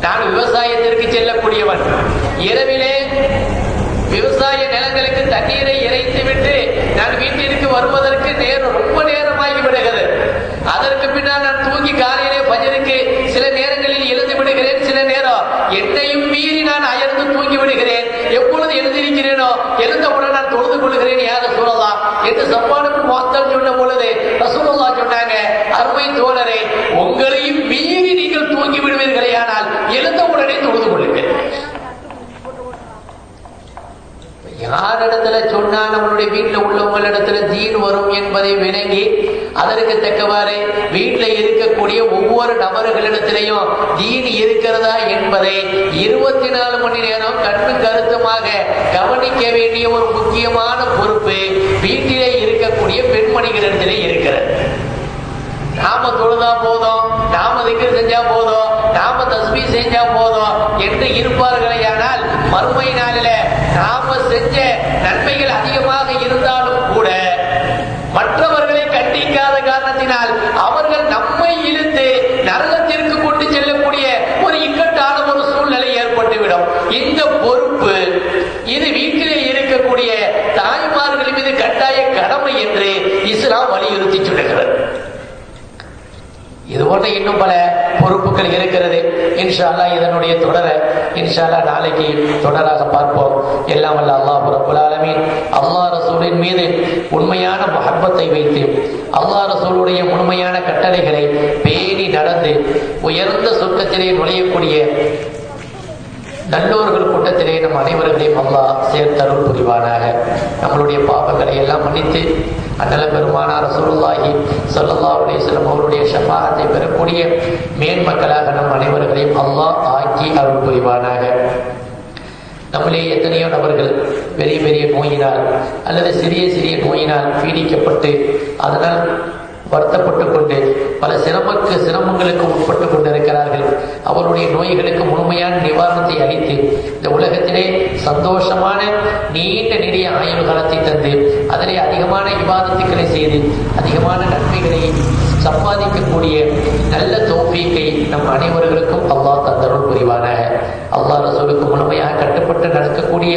நான் விவசாயத்திற்கு செல்லக்கூடியவன். இரவிலே விவசாய நிலங்களுக்கு தண்ணீரை இறைத்து விட்டு நான் வீட்டிற்கு வருவதற்கு ரொம்ப நேரமாகி விடுகிறது. அதற்கு பின்னால் நான் தூங்கி காலையிலே ஃபஜ்ருக்கு சில நேரங்களில் எழுந்து விடுகிறேன். சில நேரம் என்னையும் மீறி நான் அயர்ந்து தூங்கி விடுகிறேன். எப்பொழுது எழுந்திருக்கிறேனோ எழுந்தவுடன் நான் தொழுது கொள்கிறேன். யார சொல்லலாம் என்று சப்பானுக்கு மொத்தம் சொன்ன பொழுது ரசூலுல்லாஹ் சொன்னாங்க, அருமை தோழரே, உங்களையும் மீறி நீங்கள் தூங்கி விடுவீர்களே, ஆனால் எழுந்தவுடனே தொழுது கொள்ளுங்கள். யாரிடத்துல சொன்னா நம்மளுடைய வீட்டில் உள்ளவங்களிடத்துல தீன் வரும் என்பதை விளங்கி அதற்கு தக்கவாறு வீட்டில் இருக்கக்கூடிய ஒவ்வொரு நபர்களிடத்திலையும் தீன் இருக்கிறதா என்பதை 24 மணி நேரம் கண்ணு கருத்துமாக கவனிக்க வேண்டிய ஒரு முக்கியமான பொறுப்பு வீட்டிலே இருக்கக்கூடிய பெண்மணிகளிடத்திலே இருக்கிறது. நாம தொழுதா போதும், நாம திக்ர் செஞ்சா போதும், நாம தஸ்பீ செஞ்சா போதும் என்று இருப்பார்களேயானால் மறுமை நாளில நாம செஞ்ச நன்மைகள் அதிகமாக இருந்தாலும் கூட மற்றவர்களை கண்டிக்காத காரணத்தினால் அவர்கள் நம்மை இழுத்து நரகத்திற்கு கொண்டு செல்லக்கூடிய ஒரு இக்கட்டான ஒரு சூழ்நிலை ஏற்பட்டுவிடும். இந்த பொறுப்பு இது வீட்டிலே இருக்கக்கூடிய தாய்மார்கள் மீது கட்டாய கடமை என்று இஸ்லாம் வலியுறுத்தி சொல்லுகிறது. இது போன்ற இன்னும் பல பொறுப்புகள் இருக்கிறது. இன்ஷா அல்லாஹ் இதனுடைய தொடரை இன்ஷா அல்லாஹ் நாளைக்கு தொடராக பார்ப்போம். எல்லாம் வல்ல அல்லாஹ் ரப்பல் ஆலமீன் அல்லாஹ் ரசூலின் மீது உண்மையான முஹப்பத்தை வைத்து அல்லாஹ் ரசூலுடைய முழுமையான கட்டளைகளை பேணி நடந்து உயர்ந்த சொர்க்கத்திலே நுழையக்கூடிய நல்லோர்கள் கூட்டத்திலே நம் அனைவர்களையும் அல்லாஹ் சேர்த்தருள் புரிவானாக. நம்மளுடைய பாவங்களை எல்லாம் மன்னித்து அண்ணல பெருமானார் ரசூலுல்லாஹி ஸல்லல்லாஹு அலைஹி வஸல்லம் அவருடைய ஷஃபாஅத்தை பெறக்கூடிய மேன்மக்களாக நம் அனைவர்களையும் அல்லாஹ் ஆக்கி அருள் புரிவானாக. நம்மளே எத்தனையோ நபர்கள் பெரிய பெரிய நோயினால் அல்லது சிறிய சிறிய நோயினால் பீடிக்கப்பட்டு அதனால் வருத்தப்பட்டு கொண்டு பல சிரமங்களுக்கு உட்பட்டு கொண்டிருக்கிறார்கள். அவருடைய நோய்களுக்கு முழுமையான நிவாரணத்தை அளித்து இந்த உலகத்திலே சந்தோஷமான நீண்ட நெடிய ஆயுள் காலத்தை தந்து அதிலே அதிகமான இபாதத்துக்களை செய்து அதிகமான நன்மைகளை சம்பாதிக்கக்கூடிய நல்ல தௌஃபீக்கை நம் அனைவர்களுக்கும் அல்லாஹ் தந்தருள் புரிவானாக. அல்லாஹ் ரசூலுக்கு முழுமையாக கட்டுப்பட்டு நடக்கக்கூடிய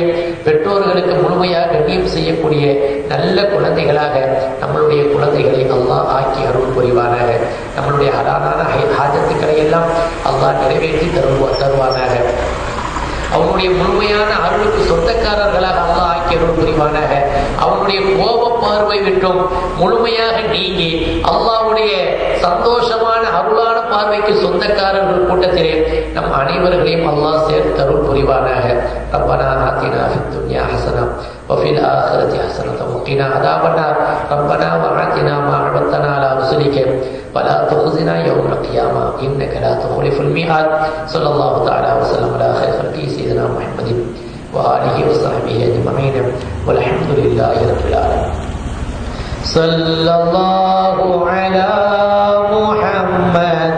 பெற்றோர்களுக்கு முழுமையாக கண்ணியம் செய்யக்கூடிய நல்ல குழந்தைகளாக நம்மளுடைய குழந்தைகளை அல்லாஹ் ஆக்கி அருள் புரிவானாக. நம்மளுடைய ஹலாலான ஹாஜத்துக்களை எல்லாம் அல்லாஹ் நிறைவேற்றி தருவானாக. அவனுடைய முழுமையான அருளுக்கு சொந்தக்காரர்களாக அல்லாஹ் ஆக்கி அருள் புரிவானாக. அவனுடைய கோப பார்வை விட்டும் முழுமையாக நீங்கி அல்லாஹ்வுடைய சந்தோஷமான அருளான பார்வைக்கு சொந்தக்காரர்கள் கூட்டத்திலே நம் அனைவர்களையும் அல்லாஹ் சேர்த்தருள் புரிவானாக. ரப்பனா ஆத்தினா ஃபித் துன்யா ஹஸனா وفي الآخرة حسنة وقنا عذاب النار ربنا وآتنا ما وعدتنا على رسلك ولا تخزنا يوم القيامة إنك لا تخلف الميعاد. صلى الله تعالى وسلم على خير خلقه سيدنا محمد وآله وصحبه أجمعين والحمد لله رب العالمين. صلى الله على محمد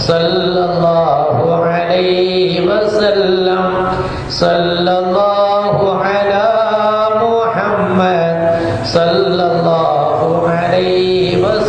صلى الله عليه وسلم صلى الله على محمد صلى الله عليه وسلم